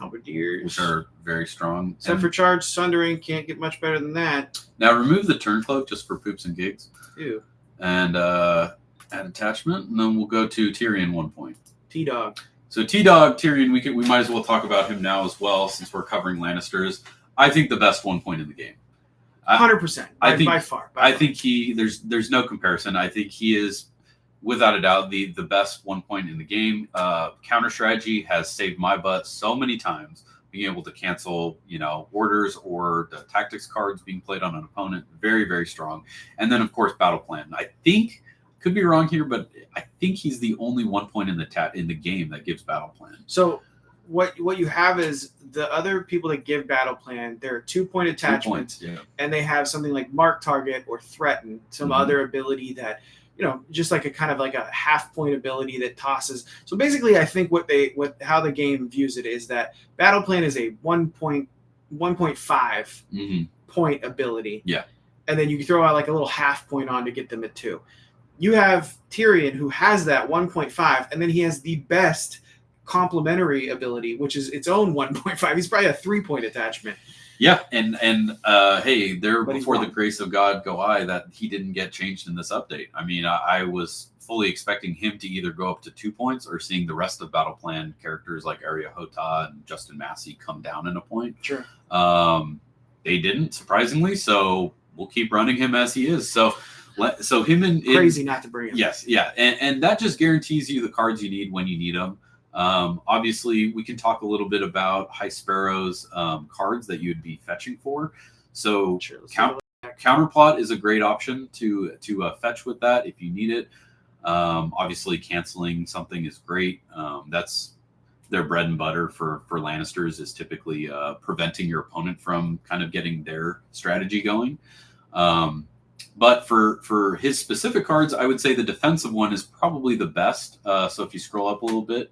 which are very strong. Except for Charge Sundering, can't get much better than that. Now remove the Turncloak just for poops and gigs. Ew. And add attachment, and then we'll go to Tyrion 1 point. T-Dog. So T-Dog, Tyrion, we might as well talk about him now as well, since we're covering Lannisters. I think the best 1 point in the game. 100%. By far. I think there's no comparison. I think he is, without a doubt, the best 1 point in the game. Counter strategy has saved my butt so many times, being able to cancel, orders or the tactics cards being played on an opponent. Very, very strong. And then, of course, battle plan. I think, could be wrong here, but I think he's the only 1 point in the game that gives battle plan. So what you have is the other people that give battle plan, there are 2 point attachments, and they have something like mark target or threaten, some other ability that, just like a kind of like a half point ability that tosses. So basically, I think how the game views it is that battle plan is a 1.5 point ability. Yeah. And then you can throw out like a little half point on to get them at 2. You have Tyrion, who has that 1.5, and then he has the best complementary ability, which is its own 1.5. He's probably a 3 point attachment. Yeah, and hey, before the grace of God go I, that he didn't get changed in this update. I mean, I was fully expecting him to either go up to 2 points or seeing the rest of battle plan characters like Arya Hota and Justin Massey come down in a point. Sure. They didn't, surprisingly, so we'll keep running him as he is. So him and crazy not to bring him. Yes, yeah, and that just guarantees you the cards you need when you need them. Obviously, we can talk a little bit about High Sparrow's cards that you'd be fetching for. So Counterplot is a great option to fetch with that if you need it. Obviously, canceling something is great. That's their bread and butter for Lannisters, is typically preventing your opponent from kind of getting their strategy going. But for his specific cards, I would say the defensive one is probably the best. So if you scroll up a little bit,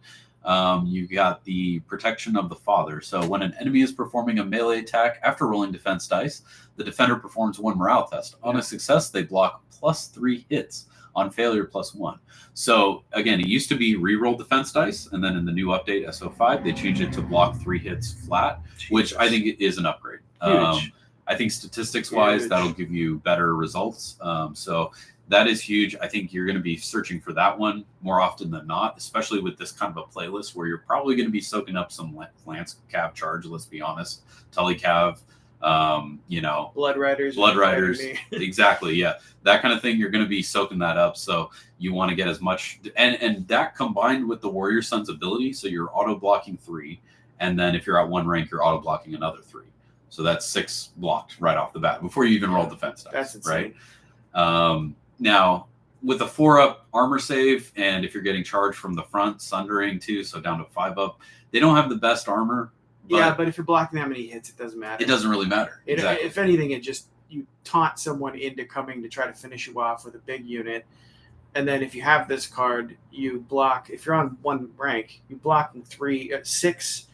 you got the Protection of the Father. So when an enemy is performing a melee attack after rolling defense dice, the defender performs 1 morale test. On a success, they block +3 hits. On failure, +1. So again, it used to be reroll defense dice, and then in the new update S05, they changed it to block 3 hits flat, which I think is an upgrade. I think statistics-wise, that'll give you better results. So that is huge. I think you're going to be searching for that one more often than not, especially with this kind of a playlist where you're probably going to be soaking up some Lance Cav charge, let's be honest. Tully Cav, Blood Riders. Exactly, yeah. That kind of thing, you're going to be soaking that up. So you want to get as much. And that combined with the Warrior Son's ability, so you're auto-blocking 3. And then if you're at 1 rank, you're auto-blocking another 3. So that's 6 blocked right off the bat before you even roll defense dice. That's insane. Right? Now, with a 4-up armor save, and if you're getting charged from the front, Sundering too, so down to 5-up, they don't have the best armor, Yeah, but if you're blocking that many hits, it doesn't matter. It doesn't really matter. Exactly. If anything, you taunt someone into coming to try to finish you off with a big unit. And then if you have this card, you block. If you're on one rank, you block six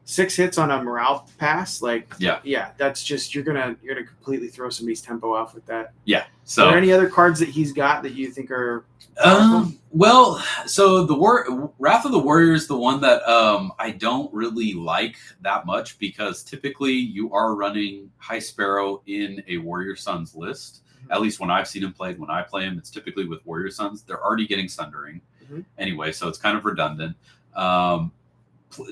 hits on a morale pass. That's just you're gonna completely throw somebody's tempo off with that. Yeah. So are there any other cards that he's got that you think are well, so the Wrath of the Warrior is the one that I don't really like that much, because typically you are running High Sparrow in a Warrior Sons list. At least when I've seen him played, when I play him, it's typically with Warrior Sons. They're already getting Sundering anyway, so it's kind of redundant.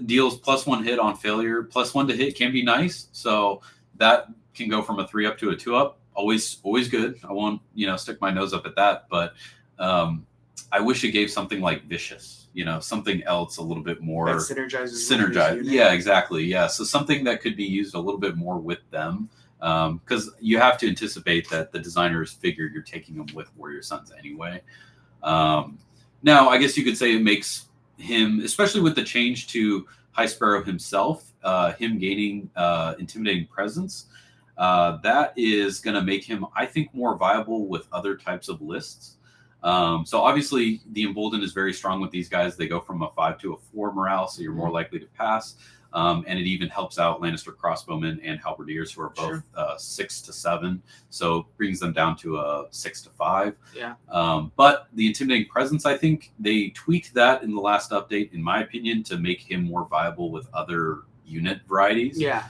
Deals +1 hit on failure. +1 to hit can be nice, so that can go from a 3 up to a 2 up. Always good. I won't stick my nose up at that, but I wish it gave something like Vicious, something else a little bit more that synergizes. Yeah, exactly. Yeah, so something that could be used a little bit more with them. Because you have to anticipate that the designers figure you're taking them with Warrior Sons anyway. Now, I guess you could say it makes him, especially with the change to High Sparrow himself, him gaining intimidating presence, that is going to make him, I think, more viable with other types of lists. So obviously, the Emboldened is very strong with these guys. They go from a 5 to a 4 morale, so you're more likely to pass. And it even helps out Lannister crossbowmen and halberdiers, who are both 6 to 7, so brings them down to a 6 to 5. Yeah. But the intimidating presence, I think they tweaked that in the last update, in my opinion, to make him more viable with other unit varieties. Yeah.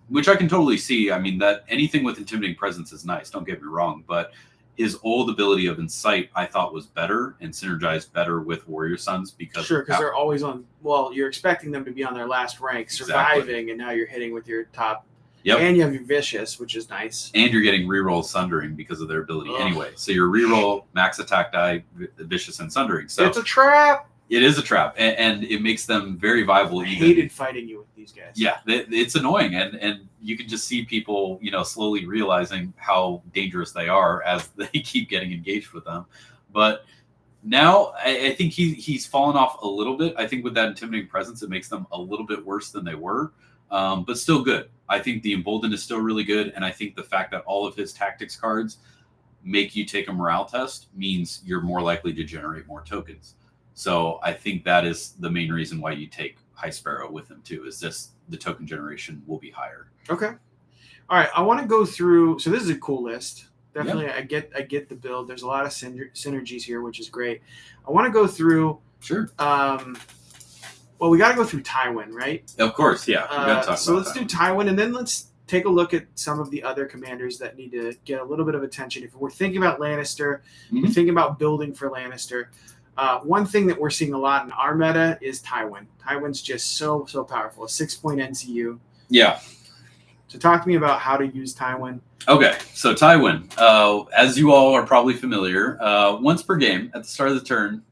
Which I can totally see. I mean, that anything with intimidating presence is nice. Don't get me wrong, but his old ability of Incite, I thought, was better and synergized better with Warrior Sons, because they're always on. Well, you're expecting them to be on their last rank, surviving, and now you're hitting with your top. Yep. And you have your Vicious, which is nice. And you're getting reroll Sundering because of their ability anyway. So your reroll, max attack die, Vicious, and Sundering. So it's a trap. It is a trap, and it makes them very viable. I hated fighting you with these guys. Yeah, it's annoying, and you can just see people, slowly realizing how dangerous they are as they keep getting engaged with them. But now I think he's fallen off a little bit. I think with that intimidating presence, it makes them a little bit worse than they were, but still good. I think the Emboldened is still really good, and I think the fact that all of his tactics cards make you take a morale test means you're more likely to generate more tokens. So I think that is the main reason why you take High Sparrow with him too, is the token generation will be higher. Okay. All right. I want to go through. So this is a cool list. Definitely. Yeah. I get the build. There's a lot of synergies here, which is great. I want to go through. Sure. Well, we got to go through Tywin, right? Of course. Yeah. We got to talk so about let's do Tywin, and then let's take a look at some of the other commanders that need to get a little bit of attention. If we're thinking about Lannister, we're thinking about building for Lannister. One thing that we're seeing a lot in our meta is Tywin. Tywin's just so powerful. A 6-point NCU. Yeah. So talk to me about how to use Tywin. Okay, so Tywin, as you all are probably familiar, once per game at the start of the turn,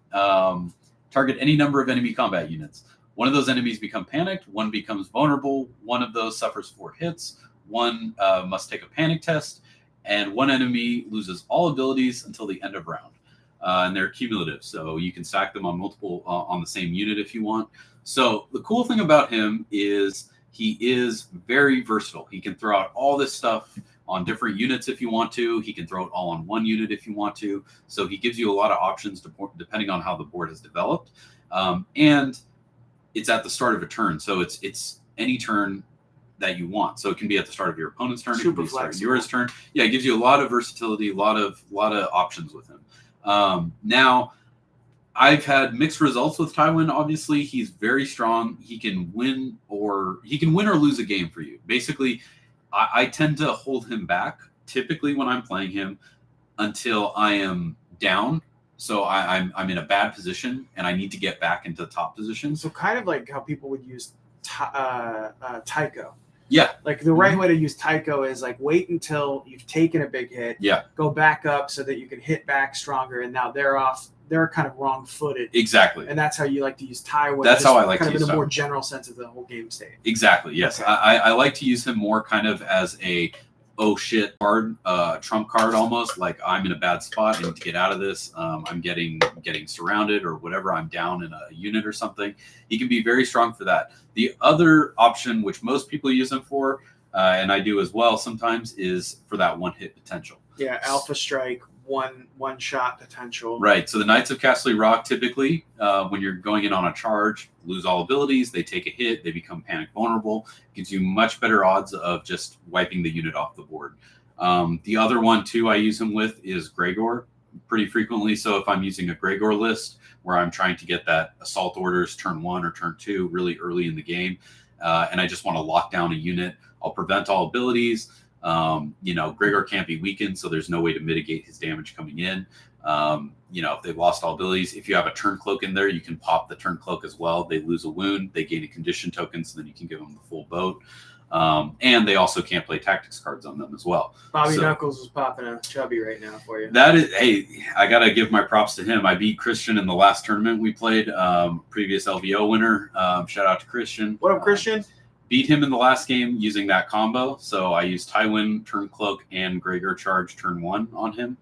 target any number of enemy combat units. One of those enemies become panicked, one becomes vulnerable, one of those suffers 4 hits, one must take a panic test, and one enemy loses all abilities until the end of round. And they're cumulative, so you can stack them on multiple on the same unit if you want. So the cool thing about him is he is very versatile. He can throw out all this stuff on different units if you want to. He can throw it all on one unit if you want to. So he gives you a lot of options depending on how the board has developed. And it's at the start of a turn, so it's any turn that you want. So it can be at the start of your opponent's turn, it can be at the start of yours turn. Yeah, it gives you a lot of versatility, a lot of options with him. Now, I've had mixed results with Tywin. Obviously, he's very strong. He can win or lose a game for you. Basically, I tend to hold him back typically when I'm playing him until I am down. So I'm in a bad position and I need to get back into the top position. So kind of like how people would use Tycho. Yeah. Like the right way to use Tycho is like wait until you've taken a big hit. Yeah. Go back up so that you can hit back stronger, and now they're kind of wrong-footed. Exactly. And that's how you like to use Tywin. That's how I like to use kind of in a Tywin. more general sense of the whole game state. Exactly. Yes. Okay. I like to use him more kind of as a oh shit card, trump card almost, like I'm in a bad spot, I need to get out of this, I'm getting surrounded or whatever, I'm down in a unit or something. He can be very strong for that. The other option, which most people use him for, and I do as well sometimes, is for that one hit potential. Yeah, alpha strike, one shot potential. Right. So the Knights of Castle Rock typically, when you're going in on a charge, lose all abilities, they take a hit, they become panic vulnerable. Gives you much better odds of just wiping the unit off the board. The other one too I use him with is Gregor pretty frequently. So if I'm using a Gregor list where I'm trying to get that assault orders turn 1 or turn 2 really early in the game, and I just want to lock down a unit, I'll prevent all abilities. Gregor can't be weakened, so there's no way to mitigate his damage coming in. If they've lost all abilities, if you have a turn cloak in there, you can pop the turn cloak as well. They lose a wound, they gain a condition token, so then you can give them the full boat. And they also can't play tactics cards on them as well. Bobby Knuckles is popping a chubby right now for you. That is, hey, I got to give my props to him. I beat Christian in the last tournament we played, previous LVO winner. Shout out to Christian. What up, Christian? Beat him in the last game using that combo. So I used Tywin, Turn Cloak, and Gregor Charge turn 1 on him.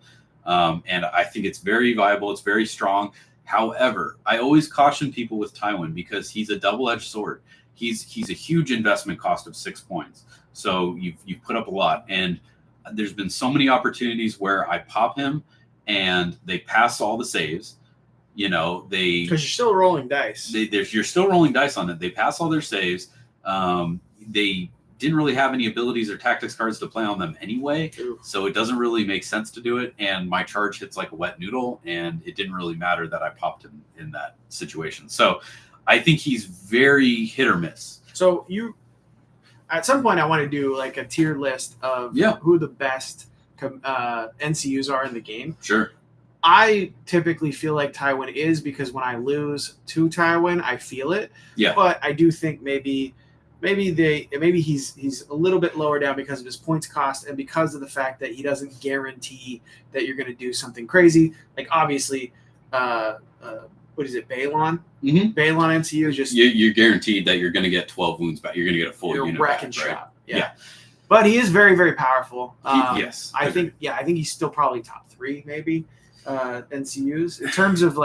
And I think it's very viable. It's very strong. However, I always caution people with Tywin because he's a double-edged sword. He's a huge investment cost of 6 points. So you've put up a lot. And there's been so many opportunities where I pop him and they pass all the saves. Because you're still rolling dice. You're still rolling dice on it. They pass all their saves. They didn't really have any abilities or tactics cards to play on them anyway. Ooh. So it doesn't really make sense to do it. And my charge hits like a wet noodle, and it didn't really matter that I popped him in that situation. So I think he's very hit or miss. So at some point I want to do like a tier list of who the best NCUs are in the game. Sure. I typically feel like Tywin is, because when I lose to Tywin, I feel it. Yeah. But I do think maybe he's a little bit lower down because of his points cost and because of the fact that he doesn't guarantee that you're going to do something crazy. Like obviously, what is it, Balon? Mm-hmm. Balon NCU is just you're guaranteed that you're going to get 12 wounds back. You're going to get a full unit wrecking back, shot. right? Yeah. But he is very, very powerful. Yes. I think he's still probably top 3 maybe NCUs in terms of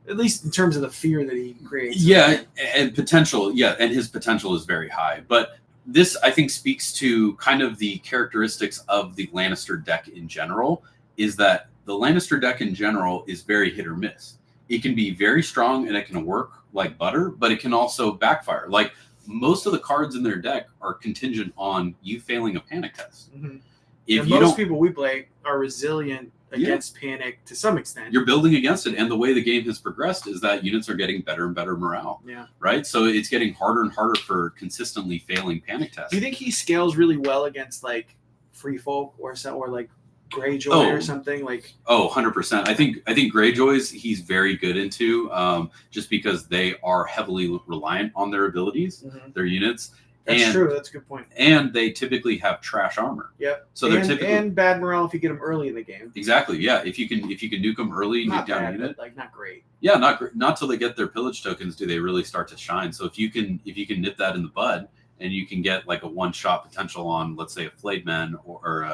at least in terms of the fear that he creates. Yeah, and potential. Yeah, and his potential is very high. But this, I think, speaks to kind of the characteristics of the Lannister deck in general, is that the Lannister deck in general is very hit or miss. It can be very strong and it can work like butter, but it can also backfire. Like most of the cards in their deck are contingent on you failing a panic test. Mm-hmm. If most people we play are resilient against panic to some extent. You're building against it, and the way the game has progressed is that units are getting better and better morale. Yeah. Right? So it's getting harder and harder for consistently failing panic tests. Do you think he scales really well against like Free Folk or like Greyjoy or something? 100%. I think Greyjoys he's very good into, just because they are heavily reliant on their abilities, their units. That's true. That's a good point. And they typically have trash armor. Yep. So they're typically and bad morale if you get them early in the game. Exactly. Yeah. If you can nuke them early, not nuke down bad, a unit. But not great. Yeah, not till they get their pillage tokens do they really start to shine. So if you can nip that in the bud and you can get like a one shot potential on, let's say, a flayed man or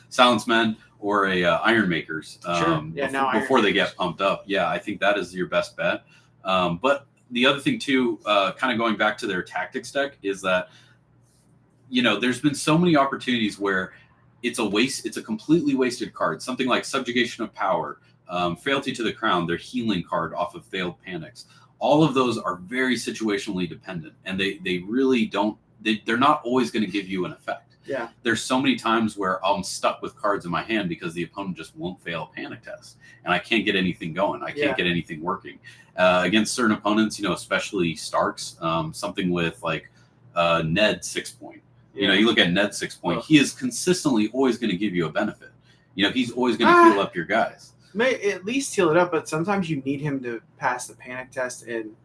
Silence Men or a Iron Makers. Before they get pumped up. Yeah, I think that is your best bet. But the other thing too, kind of going back to their tactics deck, is that there's been so many opportunities where it's a completely wasted card. Something like Subjugation of Power, Fealty to the Crown, their healing card off of failed panics. All of those are very situationally dependent, and they really don't. They're not always going to give you an effect. Yeah. There's so many times where I'm stuck with cards in my hand because the opponent just won't fail a panic test, and I can't get anything going. I can't get anything working against certain opponents. Especially Starks. Something with like Ned 6 point. Yeah. You look at Ned 6 point. He is consistently always going to give you a benefit. He's always going to heal up your guys. May at least heal it up, but sometimes you need him to pass the panic test, and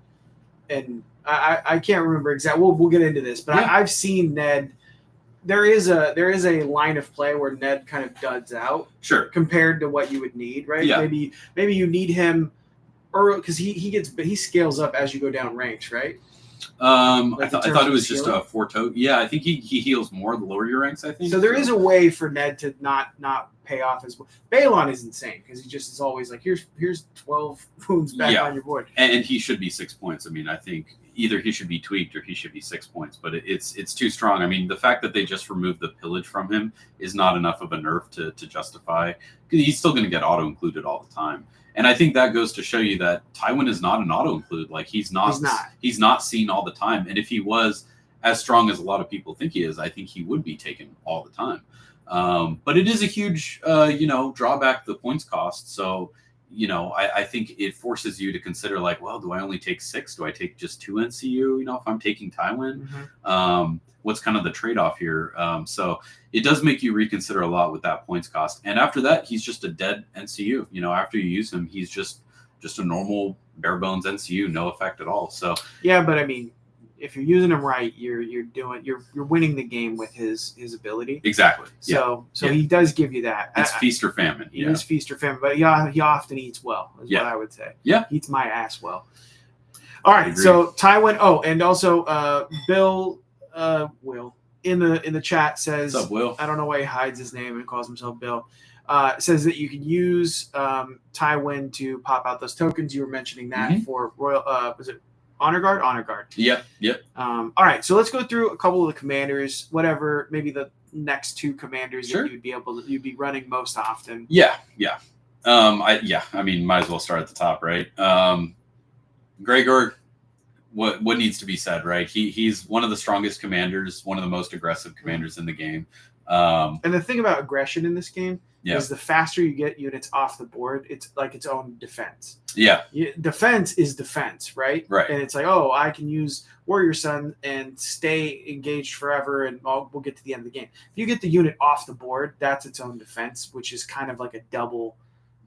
I can't remember exactly. We'll get into this, but I've seen Ned. There is a line of play where Ned kind of duds out, sure, compared to what you would need, right? Yeah. Maybe you need him, or because he scales up as you go down ranks, right? I thought it was just a 4 token. Yeah, I think he heals more the lower your ranks, I think. So there is a way for Ned to not pay off as well. Balon is insane because he just is always like, here's 12 wounds back on your board. And he should be 6 points. I mean, I think either he should be tweaked or he should be 6 points, but it's too strong. I mean, the fact that they just removed the pillage from him is not enough of a nerf to justify, because he's still going to get auto included all the time. And I think that goes to show you that Tywin is not an auto include. Like he's not seen all the time. And if he was as strong as a lot of people think he is, I think he would be taken all the time. But it is a huge, drawback to the points cost. So, I think it forces you to consider like, well, do I only take 6? Do I take just 2 NCU? If I'm taking Tywin, what's kind of the trade-off here? So it does make you reconsider a lot with that points cost. And after that, he's just a dead NCU. After you use him, he's just a normal bare bones NCU, no effect at all. So yeah, but I mean, if you're using him right, you're winning the game with his ability. Exactly. So he does give you that. It's feast or famine. He is feast or famine, but he often eats well, is what I would say. Yeah. Eats my ass well. All right. So Tywin. Oh, and also Bill Will in the chat says, what's up, Will? I don't know why he hides his name and calls himself Bill. Says that you can use Tywin to pop out those tokens. You were mentioning that for Royal. Was it Honor Guard? Honor Guard. Yep. All right, so let's go through a couple of the commanders. Whatever, maybe the next 2 commanders that you'd be running most often. Yeah. I mean, might as well start at the top, right? Gregor. What needs to be said, right? He's one of the strongest commanders, one of the most aggressive commanders in the game. And the thing about aggression in this game is the faster you get units off the board, it's like its own defense. Yeah. Defense is defense, right? Right. And it's like, oh, I can use Warrior Sun and stay engaged forever, and we'll get to the end of the game. If you get the unit off the board, that's its own defense, which is kind of like a double.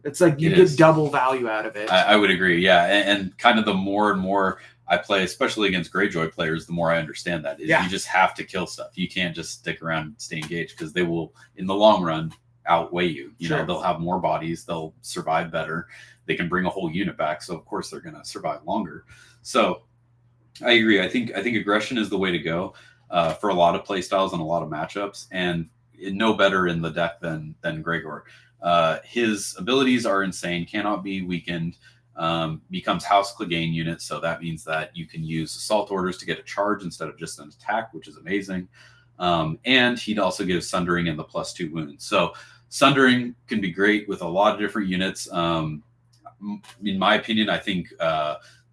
It's like you get double value out of it. I would agree, yeah. And kind of the more and more I play, especially against Greyjoy players, the more I understand that is you just have to kill stuff. You can't just stick around and stay engaged, because they will, in the long run, outweigh you. You know, they'll have more bodies, they'll survive better, they can bring a whole unit back, so of course they're going to survive longer. So I agree. I think aggression is the way to go for a lot of play styles and a lot of matchups, and no better in the deck than Gregor. His abilities are insane, cannot be weakened. Becomes House Clegane unit, so that means that you can use assault orders to get a charge instead of just an attack, which is amazing. And he'd also give Sundering and the +2 wounds. So Sundering can be great with a lot of different units. In my opinion, I think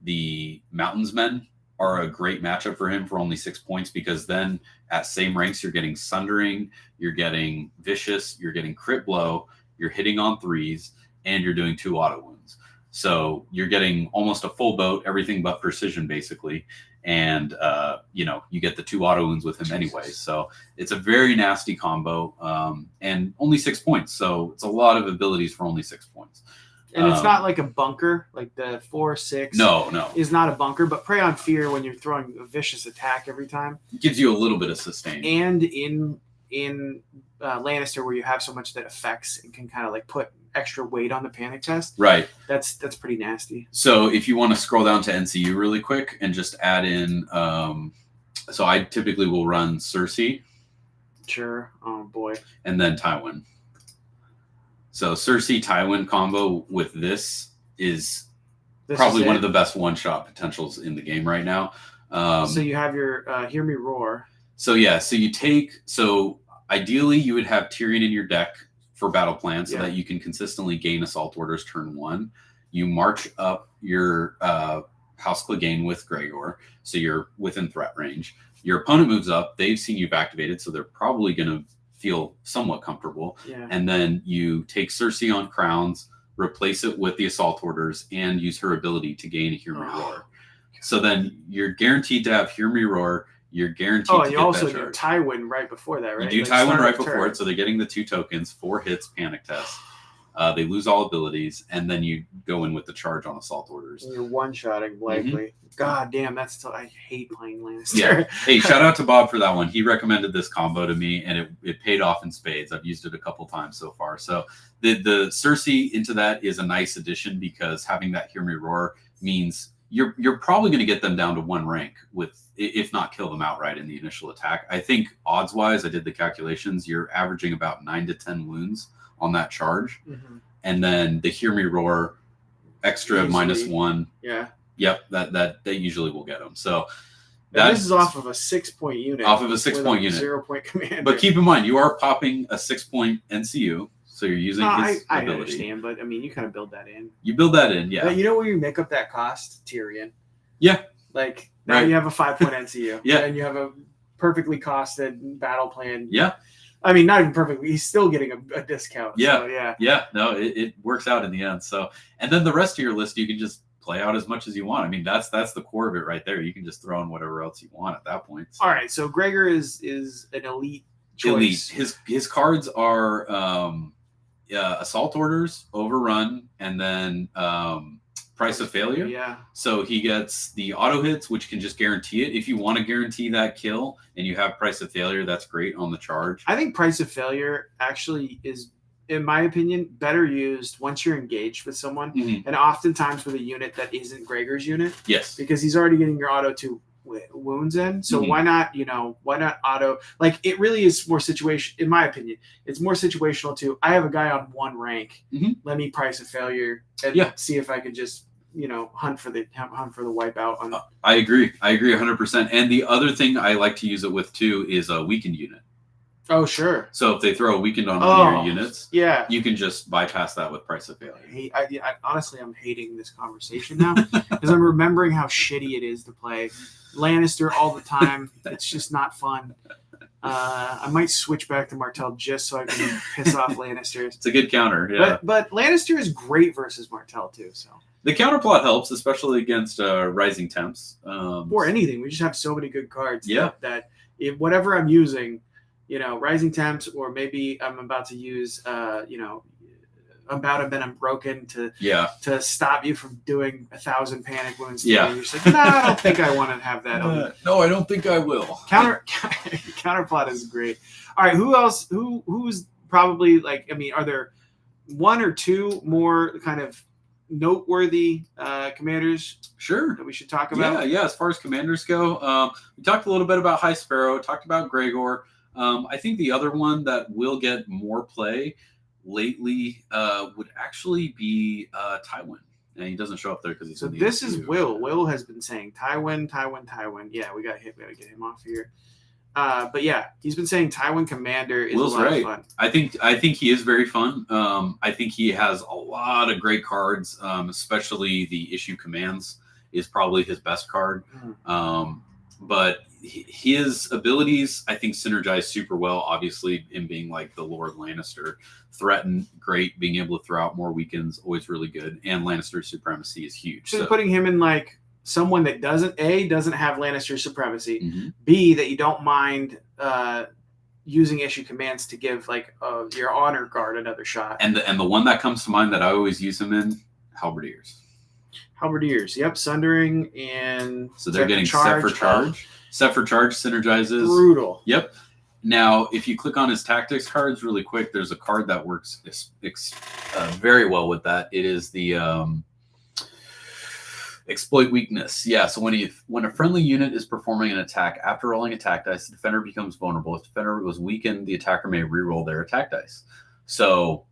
the Mountains Men are a great matchup for him for only 6 points, because then at same ranks, you're getting Sundering, you're getting Vicious, you're getting Crit Blow, you're hitting on 3s, and you're doing 2 auto wounds. So you're getting almost a full boat, everything but precision, basically. And, you get the 2 auto wounds with him anyway. So it's a very nasty combo, and only 6 points. So it's a lot of abilities for only 6 points. And it's not like a bunker, like the 4/6. No. Is not a bunker, but Prey on Fear, when you're throwing a vicious attack every time, it gives you a little bit of sustain. And in Lannister, where you have so much that affects and can kind of like put extra weight on the panic test. Right. That's pretty nasty. So if you want to scroll down to NCU really quick and just add in, so I typically will run Cersei. Sure. Oh boy. And then Tywin. So Cersei Tywin combo with this is probably one of the best one-shot potentials in the game right now. So you have your Hear Me Roar. So yeah, so ideally you would have Tyrion in your deck for battle plan, so that you can consistently gain assault orders turn 1. You march up your House Clegane with Gregor, so you're within threat range. Your opponent moves up, they've seen you've activated, so they're probably going to feel somewhat comfortable. Yeah. And then you take Cersei on crowns, replace it with the assault orders, and use her ability to gain a Hear Me Roar. So then you're guaranteed to have Hear Me Roar. You're guaranteed to get that charge. Oh, and you also do Tywin right before that, right? You do Tywin right before it, so they're getting the 2 tokens, 4 hits, panic test. They lose all abilities, and then you go in with the charge on assault orders. And you're one-shotting likely. God damn, I hate playing Lannister. Yeah. Hey, shout out to Bob for that one. He recommended this combo to me, and it paid off in spades. I've used it a couple times so far. So the Cersei into that is a nice addition, because having that Hear Me Roar means you're probably going to get them down to 1 rank with, if not kill them outright in the initial attack. I think odds wise, I did the calculations. You're averaging about 9 to 10 wounds on that charge, and then the Hear Me Roar extra -1. Yeah. Yep. That usually will get them. So. This is off of a 6-point unit. Off of a 6-point unit. 0-point commander. But keep in mind, you are popping a 6-point NCU, so you're using his ability. I understand, but I mean, you kind of build that in. You build that in, yeah. But you know where you make up that cost? Tyrion. Yeah. Like, now you have a 5-point NCU. Yeah. And you have a perfectly costed battle plan. Yeah. I mean, not even perfectly. He's still getting a discount. Yeah. So, yeah. Yeah. No, it works out in the end. So, and then the rest of your list, you can just play out as much as you want. I mean, that's the core of it right there. You can just throw in whatever else you want at that point. So. All right. So Gregor is an elite choice. Elite. His cards are Assault Orders, Overrun, and then Price of Failure. Yeah. So he gets the auto hits, which can just guarantee it. If you want to guarantee that kill and you have Price of Failure, that's great on the charge. I think Price of Failure actually is, in my opinion, better used once you're engaged with someone, and oftentimes with a unit that isn't Gregor's unit. Yes. Because he's already getting your auto 2 wounds in. So why not auto? Like, it really is more situation, in my opinion. It's more situational to, I have a guy on 1 rank. Let me Price of Failure and see if I can just, hunt for the wipeout. I agree 100%. And the other thing I like to use it with too is a weakened unit. Oh, sure. So if they throw a weakened on one of your units, you can just bypass that with Price of Failure. Honestly, I'm hating this conversation now because I'm remembering how shitty it is to play Lannister all the time. It's just not fun. I might switch back to Martell just so I can piss off Lannister. It's a good counter, yeah. But Lannister is great versus Martell too. So the counterplot helps, especially against Rising Temps. Or anything. We just have so many good cards. Yeah. That if whatever I'm using, Rising Temps, or maybe I'm about to use, About to Been Unbroken to stop you from doing 1,000 panic wounds. Yeah. You're just like, I don't think I want to have that. No, I don't think I will. Counterplot is great. All right, who else? Who's probably are there 1 or 2 more kind of noteworthy commanders? Sure. That we should talk about? Yeah. As far as commanders go, we talked a little bit about High Sparrow, talked about Gregor. I think the other one that will get more play lately would actually be Tywin. And he doesn't show up there because he's. So this is Will. Will has been saying Tywin. Yeah, we got to get him off here. But yeah, he's been saying Tywin Commander is Will's a lot right. of fun. I think he is very fun. I think he has a lot of great cards, especially the issue commands is probably his best card. But his abilities, I think, synergize super well. Obviously, him being like the Lord Lannister, threaten, great. Being able to throw out more weakens, always really good. And Lannister's supremacy is huge. So putting him in like someone that doesn't have Lannister supremacy, B, that you don't mind using issue commands to give like your honor guard another shot. And the one that comes to mind that I always use him in, Halberdiers. Halberdiers, yep, Sundering and so they're getting set for charge. Set for charge synergizes. Brutal. Yep. Now, if you click on his tactics cards really quick, there's a card that works very well with that. It is the exploit weakness. Yeah. So when a friendly unit is performing an attack after rolling attack dice, the defender becomes vulnerable. If the defender was weakened, the attacker may reroll their attack dice. So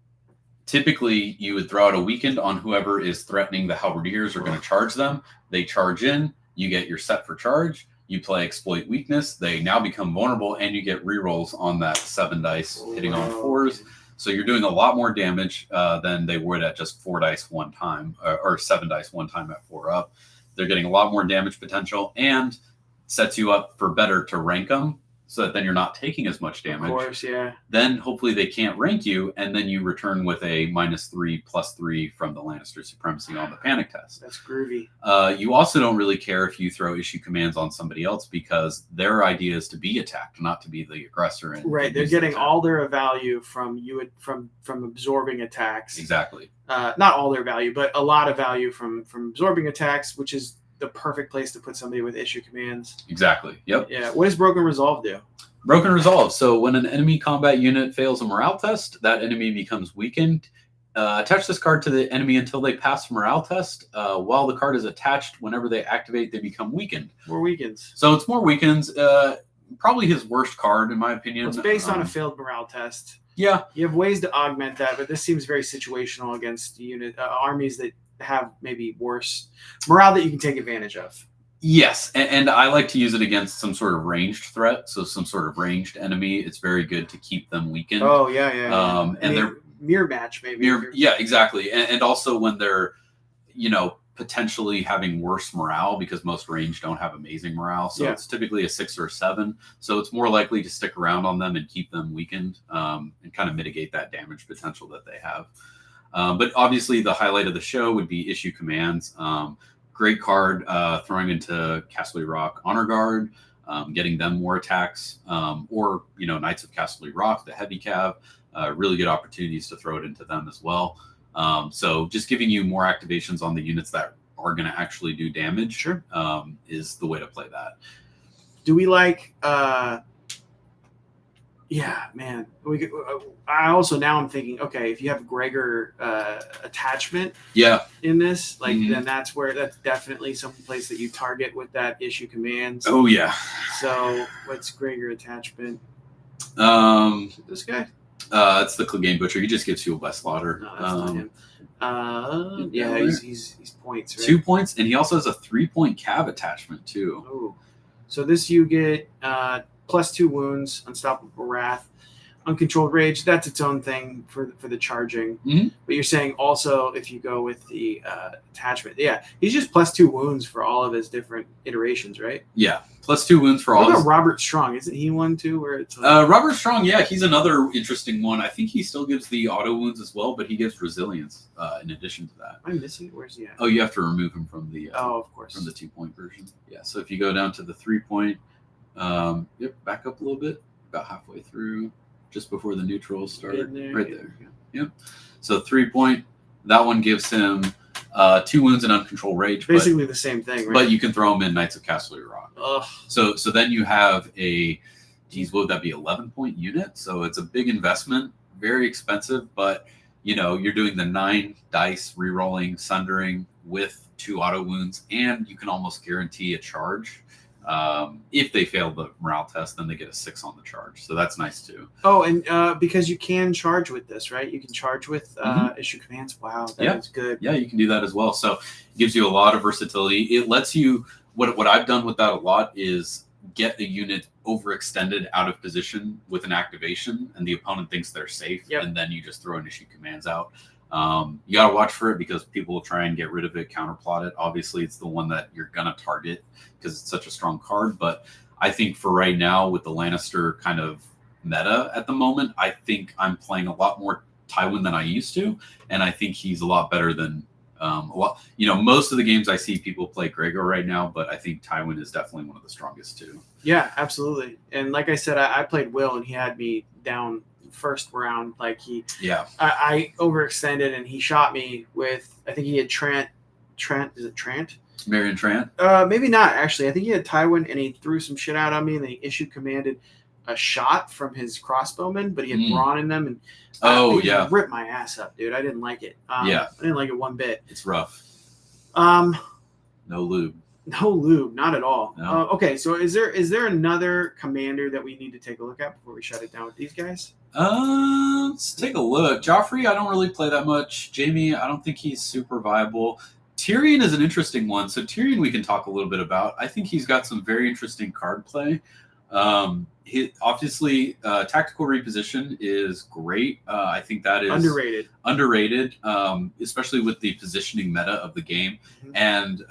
typically, you would throw out a weakened on whoever is threatening the Halberdiers or going to charge them. They charge in. You get your set for charge. You play exploit weakness. They now become vulnerable, and you get rerolls on that 7 dice hitting on 4s. So you're doing a lot more damage than they would at just 4 dice one time, or 7 dice one time at 4 up. They're getting a lot more damage potential and sets you up for better to rank them. So that then you're not taking as much damage. Of course, yeah. Then hopefully they can't rank you, and then you return with a -3/+3 from the Lannister supremacy on the panic test. That's groovy. You also don't really care if you throw issue commands on somebody else because their idea is to be attacked, not to be the aggressor. Right, they're getting all their value from absorbing attacks. Exactly. Not all their value, but a lot of value from absorbing attacks, which is the perfect place to put somebody with issue commands. Exactly. Yep. Yeah. What does Broken Resolve do? Broken Resolve. So when an enemy combat unit fails a morale test, that enemy becomes weakened. Attach this card to the enemy until they pass a morale test. While the card is attached, whenever they activate, they become weakened. More weakens. So it's more weakens. Probably his worst card, in my opinion. Well, it's based on a failed morale test. Yeah. You have ways to augment that, but this seems very situational against armies that have maybe worse morale that you can take advantage of. Yes, and I like to use it against some sort of ranged threat, so some sort of ranged enemy. It's very good to keep them weakened. Oh, yeah. And they're mirror match, maybe. Yeah, exactly. And also when they're, potentially having worse morale, because most range don't have amazing morale. So it's typically a 6 or a 7. So it's more likely to stick around on them and keep them weakened, and kind of mitigate that damage potential that they have. But obviously the highlight of the show would be issue commands. Great card, throwing into Casterly Rock Honor Guard, getting them more attacks, or Knights of Casterly Rock, the heavy cav, really good opportunities to throw it into them as well. So just giving you more activations on the units that are going to actually do damage, sure, is the way to play that. Do we like? Yeah, man. I also now I'm thinking, okay, if you have Gregor attachment, in this, like, then that's definitely some place that you target with that issue commands. Oh yeah. So what's Gregor attachment? This guy. It's the Clegane Butcher. He just gives fuel by slaughter. No, that's not him. Yeah, he's points, right? 2 points, and he also has a 3-point cav attachment too. Oh, so this you get +2 wounds, unstoppable wrath, uncontrolled rage. That's its own thing for the charging. But you're saying also if you go with the attachment, he's just +2 wounds for all of his different iterations, right? Yeah, +2 wounds for all. What about Robert Strong? Isn't he one too? Where it's Robert Strong, he's another interesting one. I think he still gives the auto wounds as well, but he gives resilience in addition to that. I'm missing it. Where's he at? Oh, you have to remove him from the of course, from the 2-point version. Yeah, so if you go down to the 3-point, back up a little bit, about halfway through, just before the neutrals start, right there. Yep. So 3-point, that one gives him 2 wounds and uncontrolled rage. Basically the same thing, right? But you can throw him in Knights of Casterly Rock. Ugh. So then you have what would that be, 11-point unit? So it's a big investment, very expensive, but you're doing the 9 dice re-rolling, sundering with 2 auto wounds, and you can almost guarantee a charge. If they fail the morale test, then they get a 6 on the charge. So that's nice too. Oh, and because you can charge with this, right? You can charge with issue commands. Wow, that is good. Yeah, you can do that as well. So it gives you a lot of versatility. It lets you, what I've done with that a lot is get a unit overextended out of position with an activation, and the opponent thinks they're safe, and then you just throw an issue commands out. You got to watch for it because people will try and get rid of it, counterplot it. Obviously, it's the one that you're going to target because it's such a strong card. But I think for right now, with the Lannister kind of meta at the moment, I think I'm playing a lot more Tywin than I used to. And I think he's a lot better than most of the games I see people play Gregor right now. But I think Tywin is definitely one of the strongest too. Yeah, absolutely. And like I said, I played Will and he had me down first round. Like I overextended and he shot me with, I think he had Trant, is it Trant? Marion Trant? Maybe not, actually. I think he had Tywin and he threw some shit out on me and then he issue commanded a shot from his crossbowmen, but he had brawn in them and ripped my ass up, dude. I didn't like it. I didn't like it one bit. It's rough. No lube. No lube, not at all. No. Okay, so is there another commander that we need to take a look at before we shut it down with these guys? Let's take a look. Joffrey, I don't really play that much. Jaime, I don't think he's super viable. Tyrion is an interesting one. So Tyrion we can talk a little bit about. I think he's got some very interesting card play. Obviously, tactical reposition is great. I think that is underrated, especially with the positioning meta of the game. And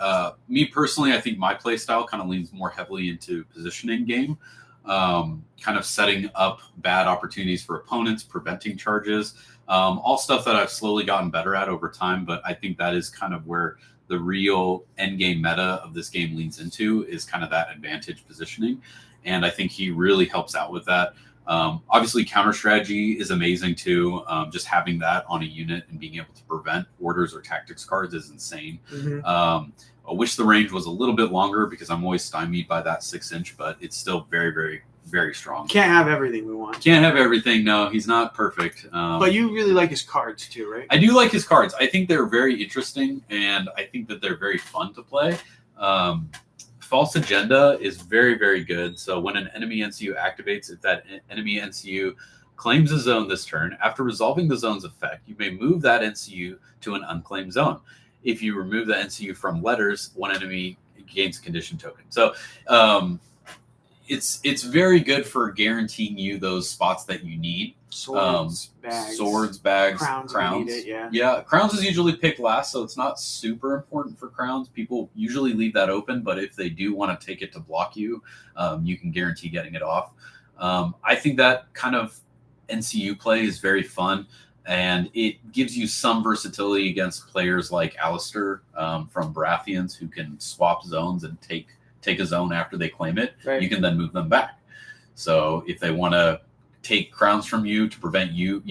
me personally, I think my play style kind of leans more heavily into positioning game, kind of setting up bad opportunities for opponents, preventing charges, all stuff that I've slowly gotten better at over time. But I think that is kind of where the real end game meta of this game leans into, is kind of that advantage positioning. And I think he really helps out with that. Obviously, counter strategy is amazing too. Just having that on a unit and being able to prevent orders or tactics cards is insane. I wish the range was a little bit longer because I'm always stymied by that 6-inch, but it's still very, very very strong. Can't have everything we want. Can't have everything. No, he's not perfect. But you really like his cards too, right? I do like his cards. I think they're very interesting, and I think that they're very fun to play. False Agenda is very, very good. So when an enemy NCU activates, if that enemy NCU claims a zone this turn, after resolving the zone's effect, you may move that NCU to an unclaimed zone. If you remove the NCU from letters, one enemy gains condition token. So it's very good for guaranteeing you those spots that you need. Swords, bags, crowns. Crowns. Yeah. Crowns is usually picked last, so it's not super important for crowns. People usually leave that open, but if they do want to take it to block you, you can guarantee getting it off. I think that kind of NCU play is very fun, and it gives you some versatility against players like Lannister from Baratheons, who can swap zones and take a zone after they claim it. Right. You can then move them back. So if they want to take crowns from you to prevent you,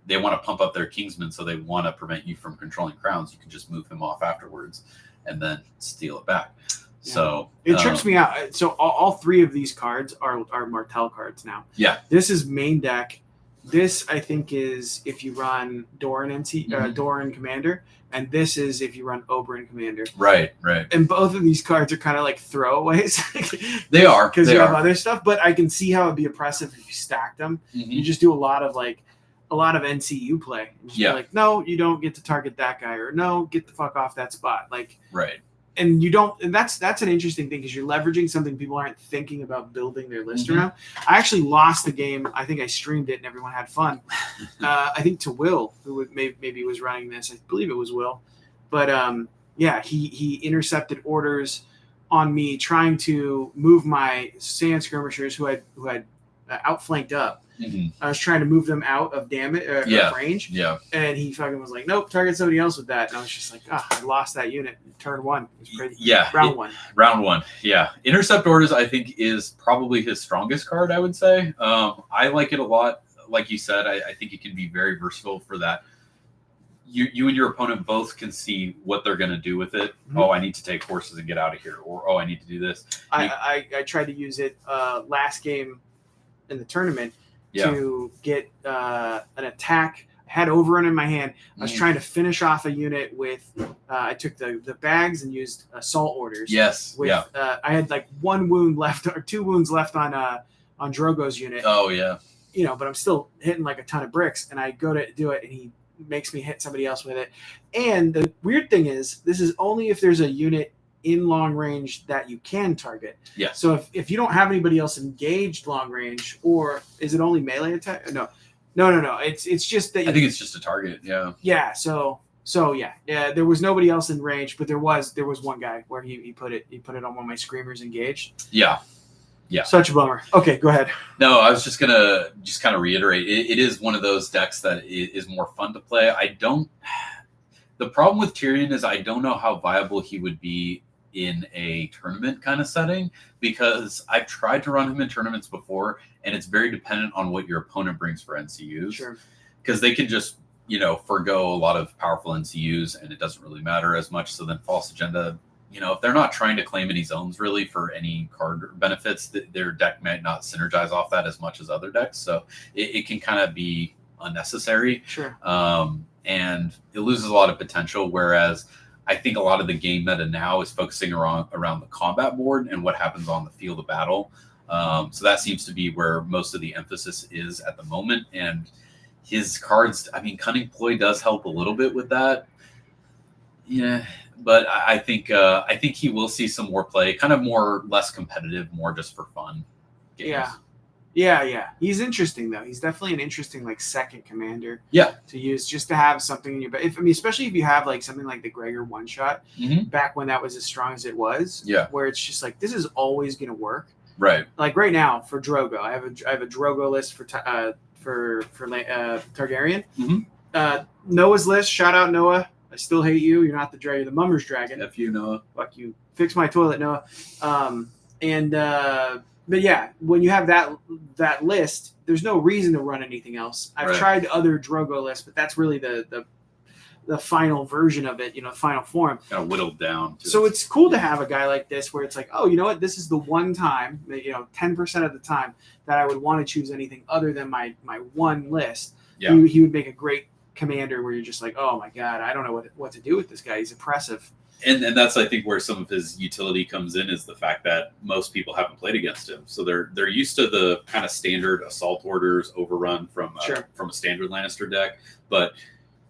they want to pump up their Kingsman, so they want to prevent you from controlling crowns, you can just move him off afterwards and then steal it back. Yeah. So it trips me out. So all three of these cards are Martell cards now. Yeah. This is main deck. This, I think, is if you run Doran Doran Commander, and this is if you run Oberyn Commander. Right. And both of these cards are kind of like throwaways. They are. Because you have other stuff, but I can see how it'd be oppressive if you stacked them. Mm-hmm. You just do a lot of NCU play. Yeah. Like, no, you don't get to target that guy, or no, get the fuck off that spot. Like, right. And you don't, and that's an interesting thing, because you're leveraging something people aren't thinking about building their list around. I actually lost the game. I think I streamed it and everyone had fun. I think to Will, who maybe was running this. I believe it was Will, but he intercepted orders on me trying to move my sand skirmishers who had outflanked up. Mm-hmm. I was trying to move them out of damage of range. Yeah. And he fucking was like, nope, target somebody else with that. And I was just like, I lost that unit. Turn one. It was pretty. Yeah. Round one. Yeah. Intercept orders, I think, is probably his strongest card, I would say. I like it a lot. Like you said, I think it can be very versatile for that. You and your opponent both can see what they're going to do with it. Mm-hmm. Oh, I need to take horses and get out of here. Or, oh, I need to do this. I tried to use it last game in the tournament. To get an attack. I had Oberyn in my hand. I was trying to finish off a unit with I took the bags and used assault orders. Yes. I had like 1 wound left, or 2 wounds left on Drogo's unit. Oh yeah. But I'm still hitting like a ton of bricks, and I go to do it, and he makes me hit somebody else with it. And the weird thing is, this is only if there's a unit in long range that you can target. Yeah. So if you don't have anybody else engaged long range, or is it only melee attack? No. It's just that I think it's just a target. Yeah. Yeah. So yeah. There was nobody else in range, but there was one guy where he put it on one of my screamers engaged. Yeah. Such a bummer. Okay, go ahead. No, I was just gonna kind of reiterate. It is one of those decks that is more fun to play. The problem with Tyrion is I don't know how viable he would be in a tournament kind of setting, because I've tried to run him in tournaments before, and it's very dependent on what your opponent brings for NCUs. Sure. Because they can just, forgo a lot of powerful NCUs, and it doesn't really matter as much. So then False Agenda, if they're not trying to claim any zones really for any card benefits, their deck might not synergize off that as much as other decks. So it can kind of be unnecessary. Sure. And it loses a lot of potential, whereas I think a lot of the game meta now is focusing around the combat board and what happens on the field of battle. So that seems to be where most of the emphasis is at the moment. And his cards, Cunning Ploy does help a little bit with that. Yeah, but I think he will see some more play, kind of less competitive, more just for fun games. Yeah. He's interesting though. He's definitely an interesting second commander. Yeah. To use just to have something in your back. Especially if you have something like the Gregor one shot back when that was as strong as it was. Yeah. Where it's just this is always gonna work. Right. Like right now for Drogo, I have a Drogo list for Targaryen. Mm-hmm. Noah's list. Shout out Noah. I still hate you. You're not the dragon. You're the Mummer's dragon. F you, Noah. Fuck you. Fix my toilet, Noah. But yeah, when you have that list, there's no reason to run anything else. I've tried other Drogo lists, but that's really the the final version of it, the final form. Kind of whittled down. So it's cool to have a guy like this where it's like, oh, you know what? This is the one time, 10% of the time that I would want to choose anything other than my one list. Yeah. He would make a great commander where you're just like, oh my God, I don't know what to do with this guy. He's impressive. And that's, I think, where some of his utility comes in, is the fact that most people haven't played against him. So they're used to the kind of standard assault orders overrun from a standard Lannister deck. But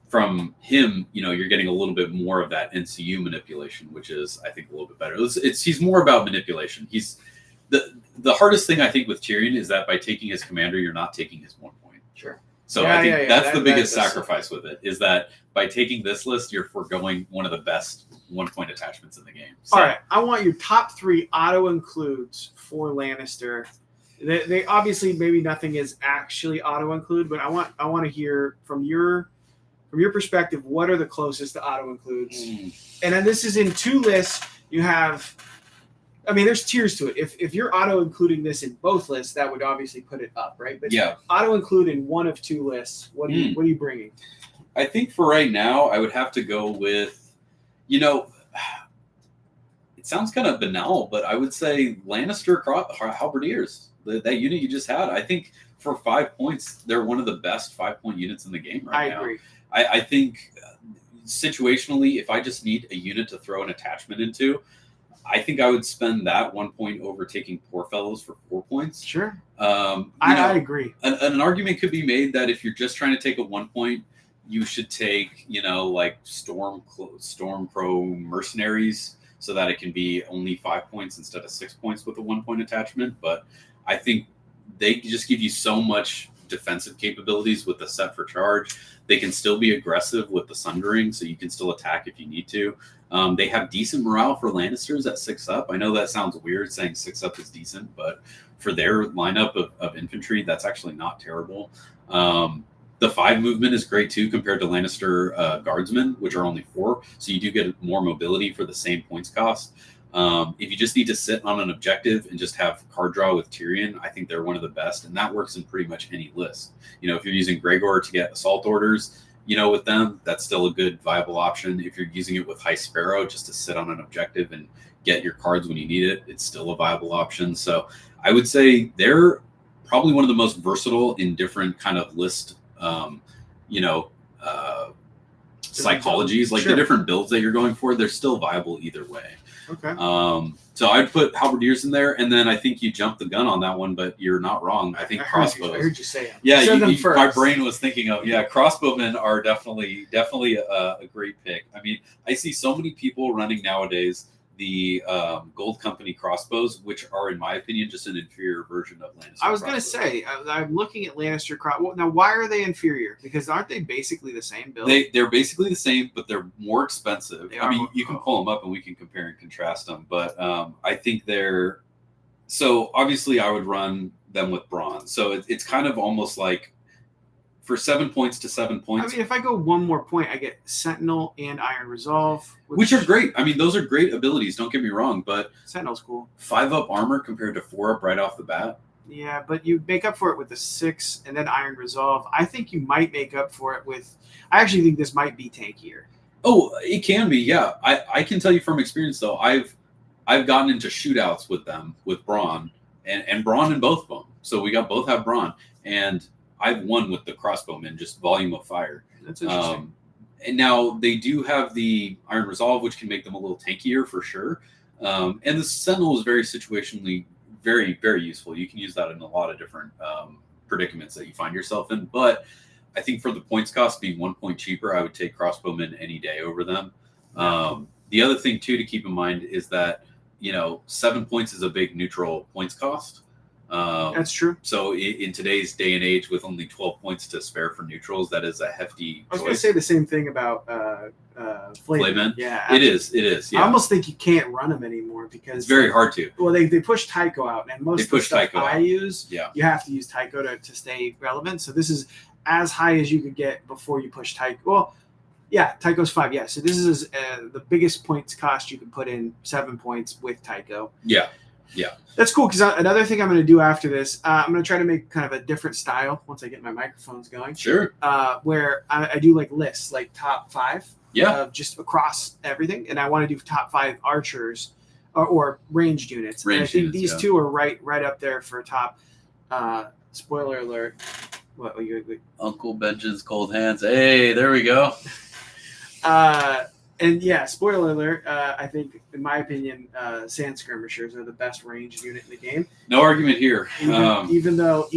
from him, you're getting a little bit more of that NCU manipulation, which is, I think, a little bit better. He's more about manipulation. He's the hardest thing, I think, with Tyrion is that by taking his commander, you're not taking his 1 point. Sure. So I think that's the biggest sacrifice with it, is that by taking this list, you're foregoing one of the best 1 point attachments in the game. So, all right, I want your top 3 auto includes for Lannister. They obviously, maybe nothing is actually auto include, but I want to hear from your perspective, what are the closest to auto includes? And then this is in 2 lists. You have, there's tiers to it. If you're auto including this in both lists, that would obviously put it up, right? But yeah, auto include in 1 of 2 lists. What are you bringing? I think for right now, I would have to go with, it sounds kind of banal, but I would say Lannister Halberdiers, that unit you just had. I think for 5 points, they're one of the best 5-point units in the game right now. I agree. I think situationally, if I just need a unit to throw an attachment into, I think I would spend that 1 point over taking Poor Fellows for 4 points. Sure. I agree. An argument could be made that if you're just trying to take a 1 point, you should take, like Storm Crow Mercenaries, so that it can be only 5 points instead of 6 points with a 1 point attachment. But I think they just give you so much defensive capabilities with the set for charge. They can still be aggressive with the Sundering, so you can still attack if you need to. They have decent morale for Lannisters at 6-up. I know that sounds weird saying 6-up is decent, but for their lineup of infantry, that's actually not terrible. The 5 movement is great too compared to Lannister guardsmen, which are only 4. So you do get more mobility for the same points cost. If you just need to sit on an objective and just have card draw with Tyrion, I think they're one of the best, and that works in pretty much any list. If you're using Gregor to get assault orders, with them, that's still a good viable option. If you're using it with High Sparrow just to sit on an objective and get your cards when you need it, it's still a viable option. So I would say they're probably one of the most versatile in different kind of list psychologies, like the different builds that you're going for, they're still viable either way. Okay. So I'd put Halberdiers in there, and then I think you jumped the gun on that one, but you're not wrong. I think crossbows. I heard you say it. Yeah, my brain was thinking of crossbowmen are definitely a great pick. I see so many people running nowadays the Gold Company crossbows, which are, in my opinion, just an inferior version of Lannister. I was going to say, I'm looking at Lannister crossbows. Now, why are they inferior? Because aren't they basically the same build? They're basically the same, but they're more expensive. You can pull them up and we can compare and contrast them. But I think they're... So, obviously, I would run them with bronze. So, it's kind of almost like for 7 points to 7 points. If I go 1 more point, I get Sentinel and Iron Resolve. Which are great. Those are great abilities, don't get me wrong, but... Sentinel's cool. 5-up armor compared to 4-up right off the bat. Yeah, but you make up for it with the 6 and then Iron Resolve. I think you might make up for it with... I actually think this might be tankier. Oh, it can be, yeah. I can tell you from experience, though, I've gotten into shootouts with them, with Braun, and Braun in both of them. So we both have Braun, and I've won with the crossbowmen, just volume of fire. That's interesting. And now they do have the Iron Resolve, which can make them a little tankier for sure. And the Sentinel is very situationally very, very useful. You can use that in a lot of different predicaments that you find yourself in. But I think for the points cost being 1 point cheaper, I would take crossbowmen any day over them. The other thing, too, to keep in mind is that, 7 points is a big neutral points cost. That's true. So in today's day and age, with only 12 points to spare for neutrals, that is a hefty I was going to say the same thing about Flaymen. Yeah, it is. Yeah. I almost think you can't run them anymore because it's very hard to. Well, they push Tycho out, and most of the stuff I use, you have to use Tycho to stay relevant. So this is as high as you could get before you push Tycho. Well, yeah, Tycho's 5. Yeah, so this is the biggest points cost you can put in, 7 points with Tycho. Yeah. Yeah. That's cool, because another thing I'm going to do after this, I'm going to try to make kind of a different style once I get my microphones going. Sure. Where I do like lists, like top 5. Yeah. Just across everything. And I want to do top 5 archers or ranged units. And I think these two are right up there for top. Spoiler alert. What? Uncle Benja's cold hands. Hey, there we go. And yeah, spoiler alert. I think, in my opinion, sand skirmishers are the best ranged unit in the game. No argument here. Even though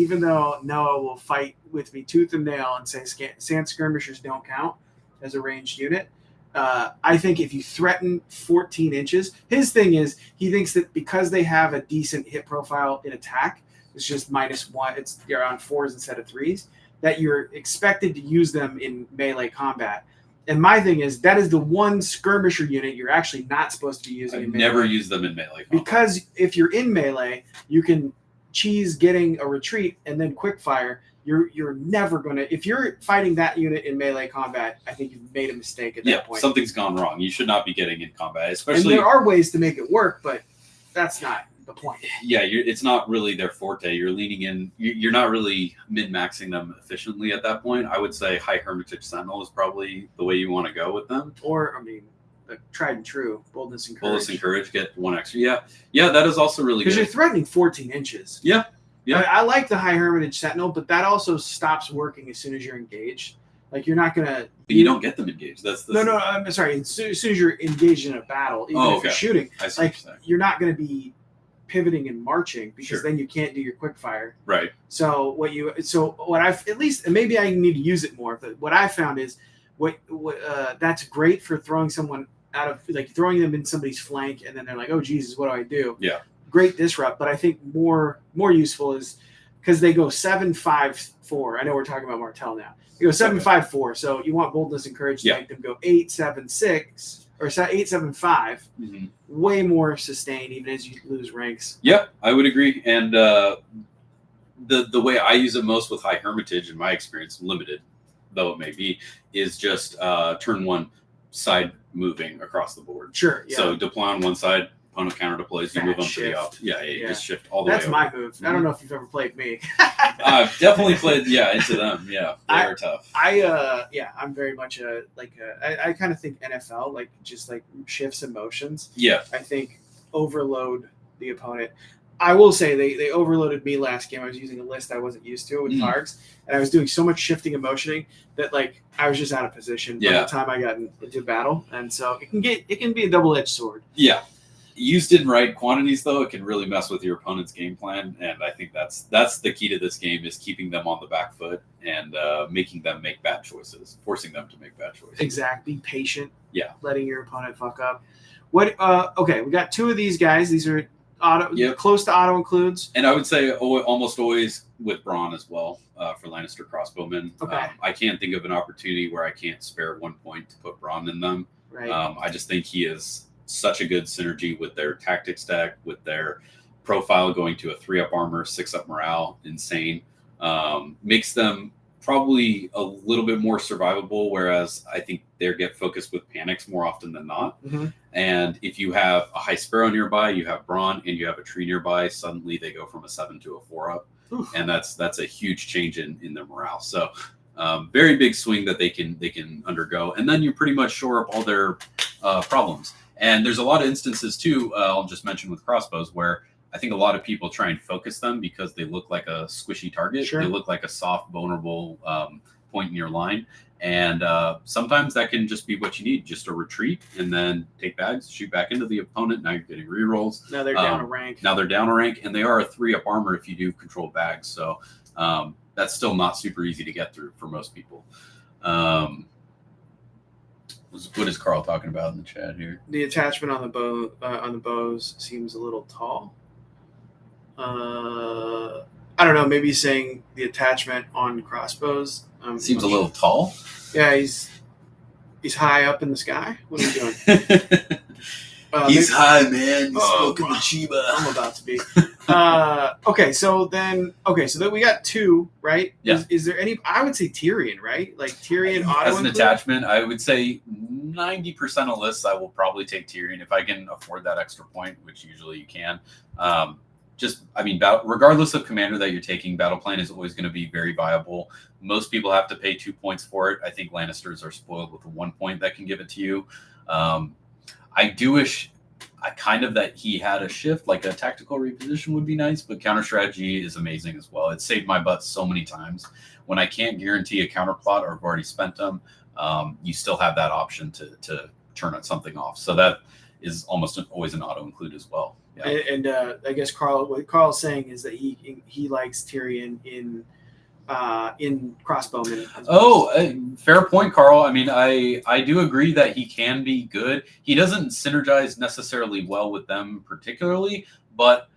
Noah will fight with me tooth and nail and say sand skirmishers don't count as a ranged unit. I think if you threaten 14 inches, his thing is he thinks that because they have a decent hit profile in attack, it's just -1. You're on 4s instead of 3s. That you're expected to use them in melee combat. And my thing is that is the one skirmisher unit you're actually not supposed to be using. I've never used them in melee combat. Because if you're in melee, you can cheese getting a retreat and then quick fire. You're never gonna, if you're fighting that unit in melee combat, I think you've made a mistake at that point. Something's gone wrong. You should not be getting in combat, especially. And there are ways to make it work, but that's not the point. Yeah, it's not really their forte. You're leaning in. You're not really min-maxing them efficiently at that point. I would say High Hermitage Sentinel is probably the way you want to go with them. Or, I mean, the tried and true, Boldness and Courage. Boldness and Courage, get 1 extra. Yeah, that is also really good. Because you're threatening 14 inches. Yeah. I like the High Hermitage Sentinel, but that also stops working as soon as you're engaged. Like, you're not going to... But you don't get them engaged. No, I'm sorry. As soon as you're engaged in a battle, even if you're shooting, you're not going to be pivoting and marching, because then you can't do your quick fire. Right. So what I've, at least, and maybe I need to use it more, but what I found is that's great for throwing someone out of, like, throwing them in somebody's flank, and then they're like, oh Jesus, what do I do? Yeah. Great disrupt, but I think more useful is because they go 7-5-4. I know we're talking about Martell now. They go 7-5-4, so you want Boldness and Courage to make them go 8-7-6 or 8-7-5. Mm-hmm. Way more sustained, even as you lose ranks. Yeah, I would agree. And the way I use it most with High Hermitage, in my experience, limited though it may be, is just turn 1 side moving across the board. Sure. Yeah. So deploy on one side. Opponent counter deploys, you move them to the up. Yeah, just shift all the way. That's my move. I don't know if you've ever played me. I've definitely played, into them. Yeah, they're tough. I'm very much I kind of think NFL, like, just like shifts and motions. Yeah. I think overload the opponent. I will say they overloaded me last game. I was using a list I wasn't used to with Targs, and I was doing so much shifting and motioning that, like, I was just out of position by the time I got into battle. And so it can be a double-edged sword. Yeah. Used in right quantities, though, it can really mess with your opponent's game plan, and I think that's the key to this game, is keeping them on the back foot and making them make bad choices, forcing them to make bad choices. Exactly. Be patient. Yeah. Letting your opponent fuck up. Okay, we got 2 of these guys. These are close to auto includes. And I would say almost always with Braun as well, for Lannister crossbowmen. Okay. I can't think of an opportunity where I can't spare 1 point to put Braun in them. Right. I just think he is such a good synergy with their tactics deck, with their profile going to a 3-up armor, 6-up morale, insane. Makes them probably a little bit more survivable, whereas I think they get focused with panics more often than not. Mm-hmm. And if you have a High Sparrow nearby, you have Braun, and you have a tree nearby, suddenly they go from a 7 to a 4-up. Oof. And that's a huge change in their morale. So very big swing that they can undergo, and then you pretty much shore up all their problems. And there's a lot of instances, too, I'll just mention with crossbows, where I think a lot of people try and focus them because they look like a squishy target. Sure. They look like a soft, vulnerable point in your line. And sometimes that can just be what you need, just a retreat, and then take bags, shoot back into the opponent. Now you're getting rerolls. Now they're down a rank. Now they're down a rank, and they are a 3-up armor if you do control bags. So that's still not super easy to get through for most people. What is Carl talking about in the chat here? The attachment on the bows seems a little tall. I don't know. Maybe he's saying the attachment on crossbows seems a little tall. Yeah, he's high up in the sky. What are you doing? He's high, man. He's smoking the Chiba. I'm about to be. Okay, so then we got two, right? Yeah. Is there any? I would say Tyrion, right? Like Tyrion auto as an attachment. I would say 90% of lists I will probably take Tyrion if I can afford that extra point, which usually you can. Regardless of commander that you're taking, battle plan is always going to be very viable. Most people have to pay 2 points for it. I think Lannisters are spoiled with 1 point that can give it to you. I do wish that he had a shift, like a tactical reposition would be nice, but counter strategy is amazing as well. It saved my butt so many times. When I can't guarantee a counter plot or I've already spent them, you still have that option to turn something off. So that is almost always an auto include as well. Yeah. And I guess what Carl's saying is that he likes Tyrion in crossbowmen. Fair point, Carl. I mean, I do agree that he can be good. He doesn't synergize necessarily well with them particularly, but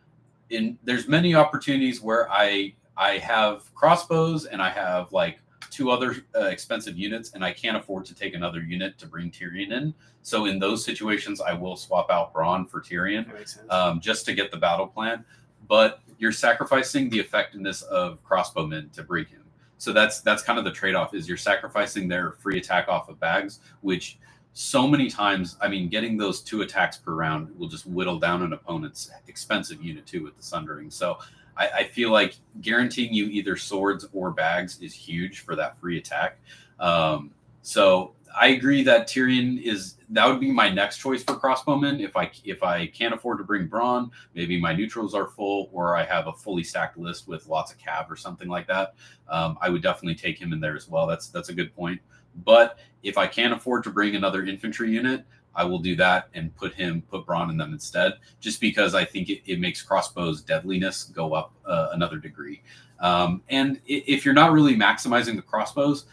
there's many opportunities where I have crossbows and I have like 2 other expensive units, and I can't afford to take another unit to bring Tyrion in. So in those situations, I will swap out Bronn for Tyrion, that makes sense. Just to get the battle plan. But you're sacrificing the effectiveness of crossbowmen to bring him. So that's kind of the trade-off, is you're sacrificing their free attack off of bags, which so many times, I mean, getting those 2 attacks per round will just whittle down an opponent's expensive unit too with the Sundering. So I feel like guaranteeing you either swords or bags is huge for that free attack. So I agree that Tyrion that would be my next choice for crossbowmen. If I can't afford to bring Bronn, maybe my neutrals are full, or I have a fully stacked list with lots of cav or something like that. I would definitely take him in there as well. That's a good point. But if I can't afford to bring another infantry unit, I will do that and put Bronn in them instead, just because I think it makes crossbows deadliness go up another degree. And if you're not really maximizing the crossbows,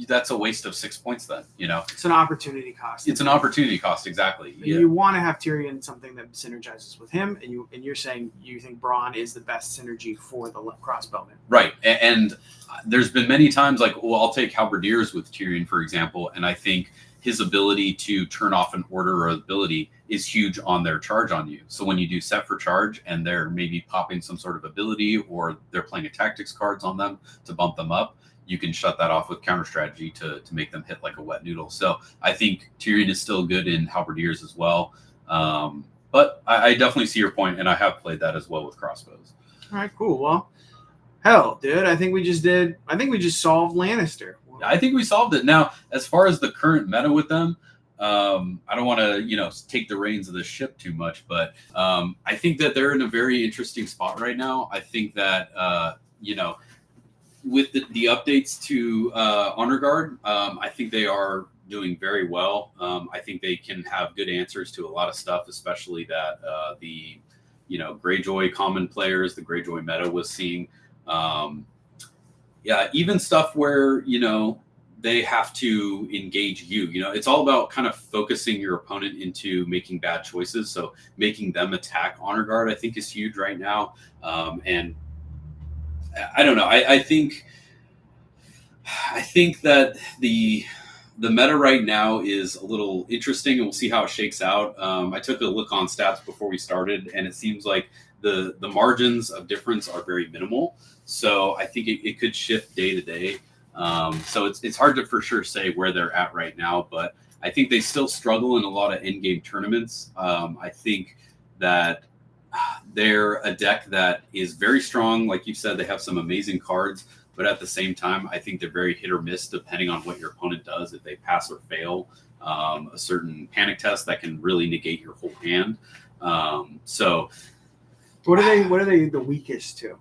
that's a waste of 6 points then, It's an opportunity cost. It's an opportunity cost, exactly. Yeah. You want to have Tyrion something that synergizes with him, and you're saying you think Bronn is the best synergy for the crossbowman. Right. And there's been many times I'll take Halberdiers with Tyrion, for example, and I think his ability to turn off an order or ability is huge on their charge on you. So when you do set for charge and they're maybe popping some sort of ability, or they're playing a tactics cards on them to bump them up, you can shut that off with counter strategy to make them hit like a wet noodle. So I think Tyrion is still good in Halberdiers as well. But I definitely see your point, and I have played that as well with crossbows. All right, cool. Well, hell, dude, I think we just solved Lannister. I think we solved it. Now, as far as the current meta with them, I don't want to, take the reins of the ship too much, but I think that they're in a very interesting spot right now. I think that, with the updates to Honor Guard, I think they are doing very well. I think they can have good answers to a lot of stuff, especially that the Greyjoy common players, the Greyjoy meta was seeing. Even stuff where they have to engage you. It's all about kind of focusing your opponent into making bad choices. So making them attack Honor Guard, I think, is huge right now. And I don't know. I think that the meta right now is a little interesting, and we'll see how it shakes out. I took a look on stats before we started, and it seems like the margins of difference are very minimal. So I think it could shift day to day. So it's hard to for sure say where they're at right now, but I think they still struggle in a lot of in-game tournaments. I think that they're a deck that is very strong. Like you said, they have some amazing cards, but at the same time, I think they're very hit or miss depending on what your opponent does. If they pass or fail a certain panic test, that can really negate your whole hand. So what are they the weakest to?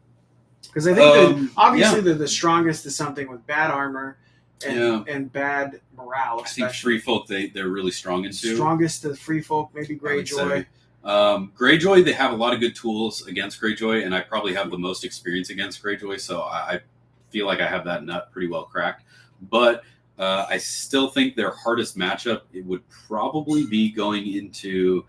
Because I think obviously the strongest is something with bad armor and bad morale. I think free folk they're really strong into. Strongest to free folk, maybe Greyjoy. Greyjoy, they have a lot of good tools against Greyjoy, and I probably have the most experience against Greyjoy, so I feel like I have that nut pretty well cracked. But I still think their hardest matchup, it would probably be going into...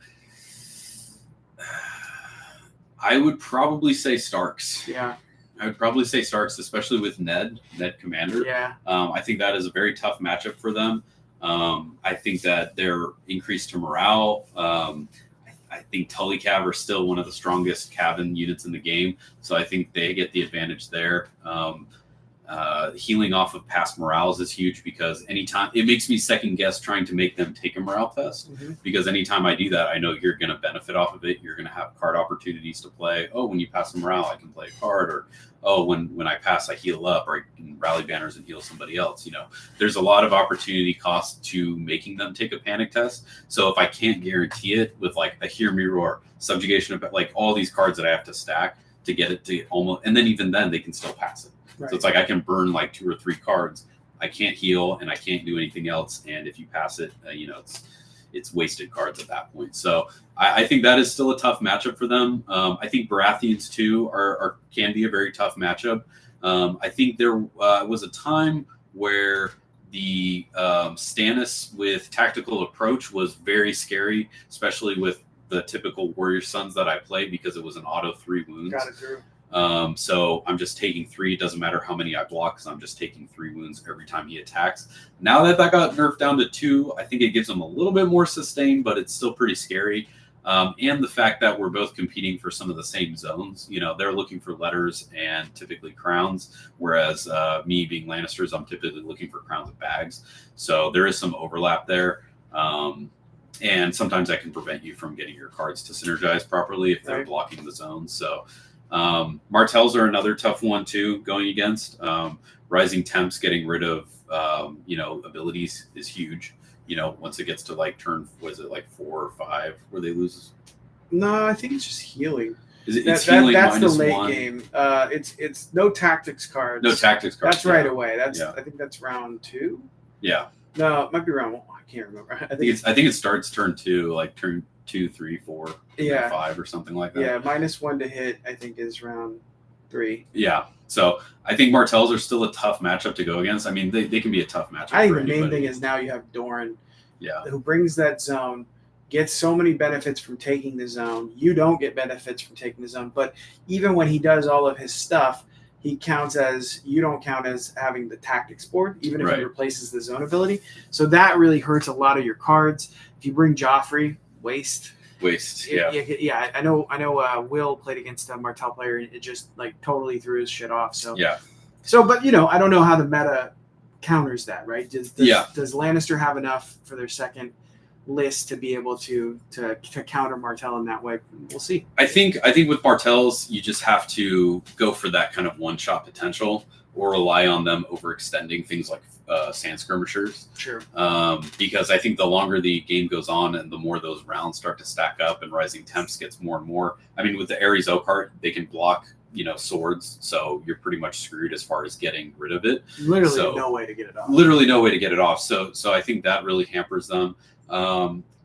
I would probably say Starks. Yeah. I would probably say Starks, especially with Ned Commander. Yeah. I think that is a very tough matchup for them. I think that they're increased to morale. I think Tully Cav are still one of the strongest cabin units in the game, so I think they get the advantage there. Healing off of past morales is huge because anytime it makes me second guess trying to make them take a morale test, because anytime I do that, I know you're going to benefit off of it. You're going to have card opportunities to play. Oh, when you pass a morale, I can play a card, or oh, when I pass, I heal up, or I can rally banners and heal somebody else. There's a lot of opportunity cost to making them take a panic test. So if I can't guarantee it with like a Hear Me Roar, Subjugation, like all these cards that I have to stack to get it to almost, and then even then they can still pass it. Right. So it's like I can burn like 2 or 3 cards. I can't heal and I can't do anything else. And if you pass it, it's wasted cards at that point. So I think that is still a tough matchup for them. I think Baratheons too can be a very tough matchup. I think there was a time where the Stannis with Tactical Approach was very scary, especially with the typical Warrior Sons that I played because it was an auto 3 wounds. Got it through. So I'm just taking 3. It doesn't matter how many I block because I'm just taking 3 wounds every time he attacks. Now that got nerfed down to 2, I think it gives him a little bit more sustain, but it's still pretty scary. And the fact that we're both competing for some of the same zones. They're looking for letters and typically crowns, whereas me being Lannisters, I'm typically looking for crowns and bags. So there is some overlap there. And sometimes that can prevent you from getting your cards to synergize properly if they're blocking the zones. So Martells are another tough one too going against. Rising Temps getting rid of abilities is huge. Once it gets to like turn, was it like 4 or 5 where they lose? No, I think it's just healing. It's healing that's the late -1. game. It's no tactics cards. No tactics cards. That's right away. I think that's round 2. Yeah. No, it might be round 1. I can't remember. I think it starts turn 2, like turn 2, 3, 4, 5 or something like that. Yeah, -1 to hit, I think, is round 3. Yeah. So I think Martells are still a tough matchup to go against. I mean, they can be a tough matchup. I think the main thing is now you have Doran, who brings that zone, gets so many benefits from taking the zone. You don't get benefits from taking the zone, but even when he does all of his stuff, you don't count as having the tactics board, even if he replaces the zone ability. So that really hurts a lot of your cards. If you bring Joffrey, waste. Yeah. I know. Will played against a Martell player, and it just like totally threw his shit off. So yeah. So, but I don't know how the meta counters that, right? Does Lannister have enough for their second list to be able to counter Martell in that way? We'll see. I think with Martells, you just have to go for that kind of one-shot potential, or rely on them overextending things like sand skirmishers. Sure. Because I think the longer the game goes on and the more those rounds start to stack up and Rising Temps gets more and more. I mean, with the Ares Oakheart, they can block, swords, so you're pretty much screwed as far as getting rid of it. Literally no way to get it off. Literally no way to get it off. So I think that really hampers them.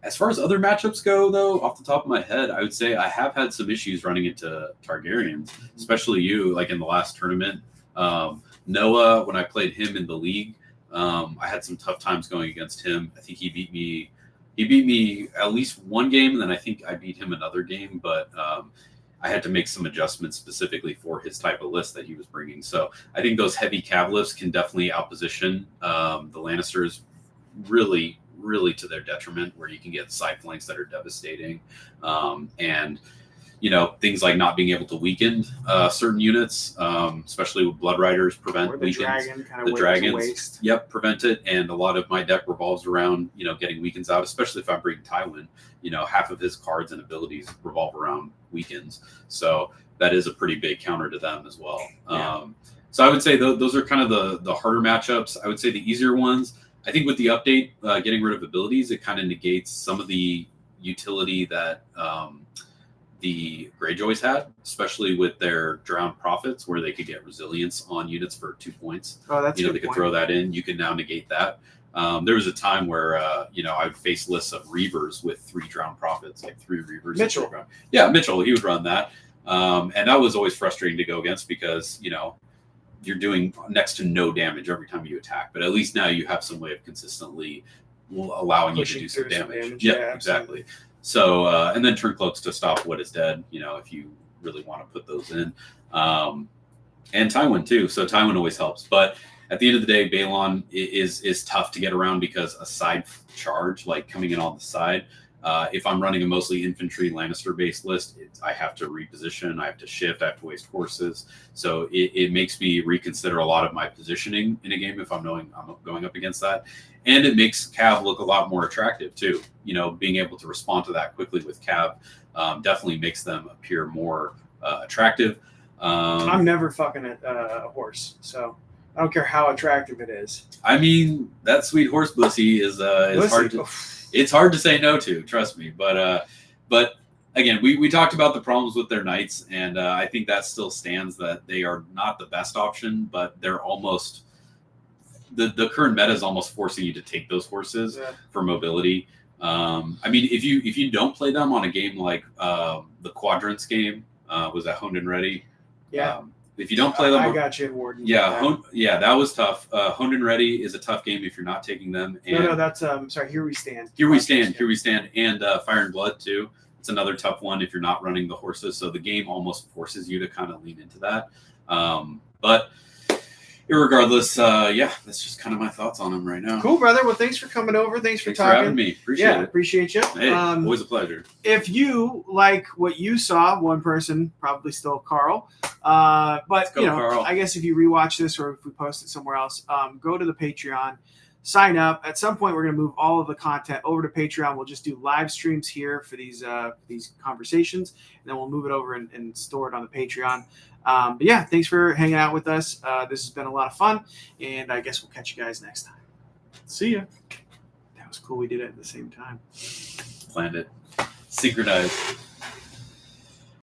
As far as other matchups go, though, off the top of my head, I would say I have had some issues running into Targaryens, especially you, like in the last tournament. Noah, when I played him in the league, I had some tough times going against him. I think he beat me at least one game, and then I think I beat him another game, but I had to make some adjustments specifically for his type of list that he was bringing. So I think those heavy cav lists can definitely outposition the Lannisters really to their detriment, where you can get side flanks that are devastating. And things like not being able to weaken certain units, especially with Blood Riders, prevent weakens. The dragons, prevent it. And a lot of my deck revolves around, getting weakens out, especially if I'm bringing Tywin. Half of his cards and abilities revolve around weakens. So that is a pretty big counter to them as well. Yeah. So I would say those are kind of the harder matchups. I would say the easier ones, I think with the update, getting rid of abilities, it kind of negates some of the utility that the Greyjoys had, especially with their Drowned Prophets, where they could get resilience on units for 2 points. Oh, that's they could throw that in. You can now negate that. There was a time where I would face lists of Reavers with 3 Drowned Prophets, like 3 Reavers. Mitchell. Mitchell, he would run that. And that was always frustrating to go against because, you're doing next to no damage every time you attack. But at least now you have some way of consistently allowing you to do some damage. Yeah, exactly. So, and then Turncloaks to stop what is dead, if you really want to put those in. And Tywin too. So Tywin always helps. But at the end of the day, Balon is tough to get around because a side charge, like coming in on the side, If I'm running a mostly infantry Lannister-based list, I have to reposition, I have to shift, I have to waste horses. So it makes me reconsider a lot of my positioning in a game if I'm knowing I'm going up against that. And it makes Cav look a lot more attractive too. You know, being able to respond to that quickly with Cav definitely makes them appear more attractive. I'm never fucking a horse, so I don't care how attractive it is. I mean, that sweet horse bussy is hard to. It's hard to say no to, trust me. But again, we talked about the problems with their knights, and I think that still stands. That they are not the best option, but they're almost the current meta is almost forcing you to take those horses for mobility. I mean, if you don't play them on a game like the Quadrants game, was that Honed and Ready? Yeah. If you don't play them, I got you, Warden. Yeah, that was tough. Honed and Ready is a tough game if you're not taking them. And no, that's sorry. Here we stand. Here we stand, and Fire and Blood too. It's another tough one if you're not running the horses. So the game almost forces you to kind of lean into that. But irregardless, that's just kind of my thoughts on them right now. Cool, brother. Well, thanks for coming over. Thanks for talking. For having me. Appreciate it. Appreciate you. Hey, always a pleasure. If you like what you saw, one person, probably still Carl, but you know, Carl. I guess if you rewatch this or if we post it somewhere else, go to the Patreon, sign up. At some point, we're going to move all of the content over to Patreon. We'll just do live streams here for these conversations, and then we'll move it over and store it on the Patreon. But yeah, thanks for hanging out with us. This has been a lot of fun, and I guess we'll catch you guys next time. See ya. That was cool. We did it at the same time. Planned it. Synchronized.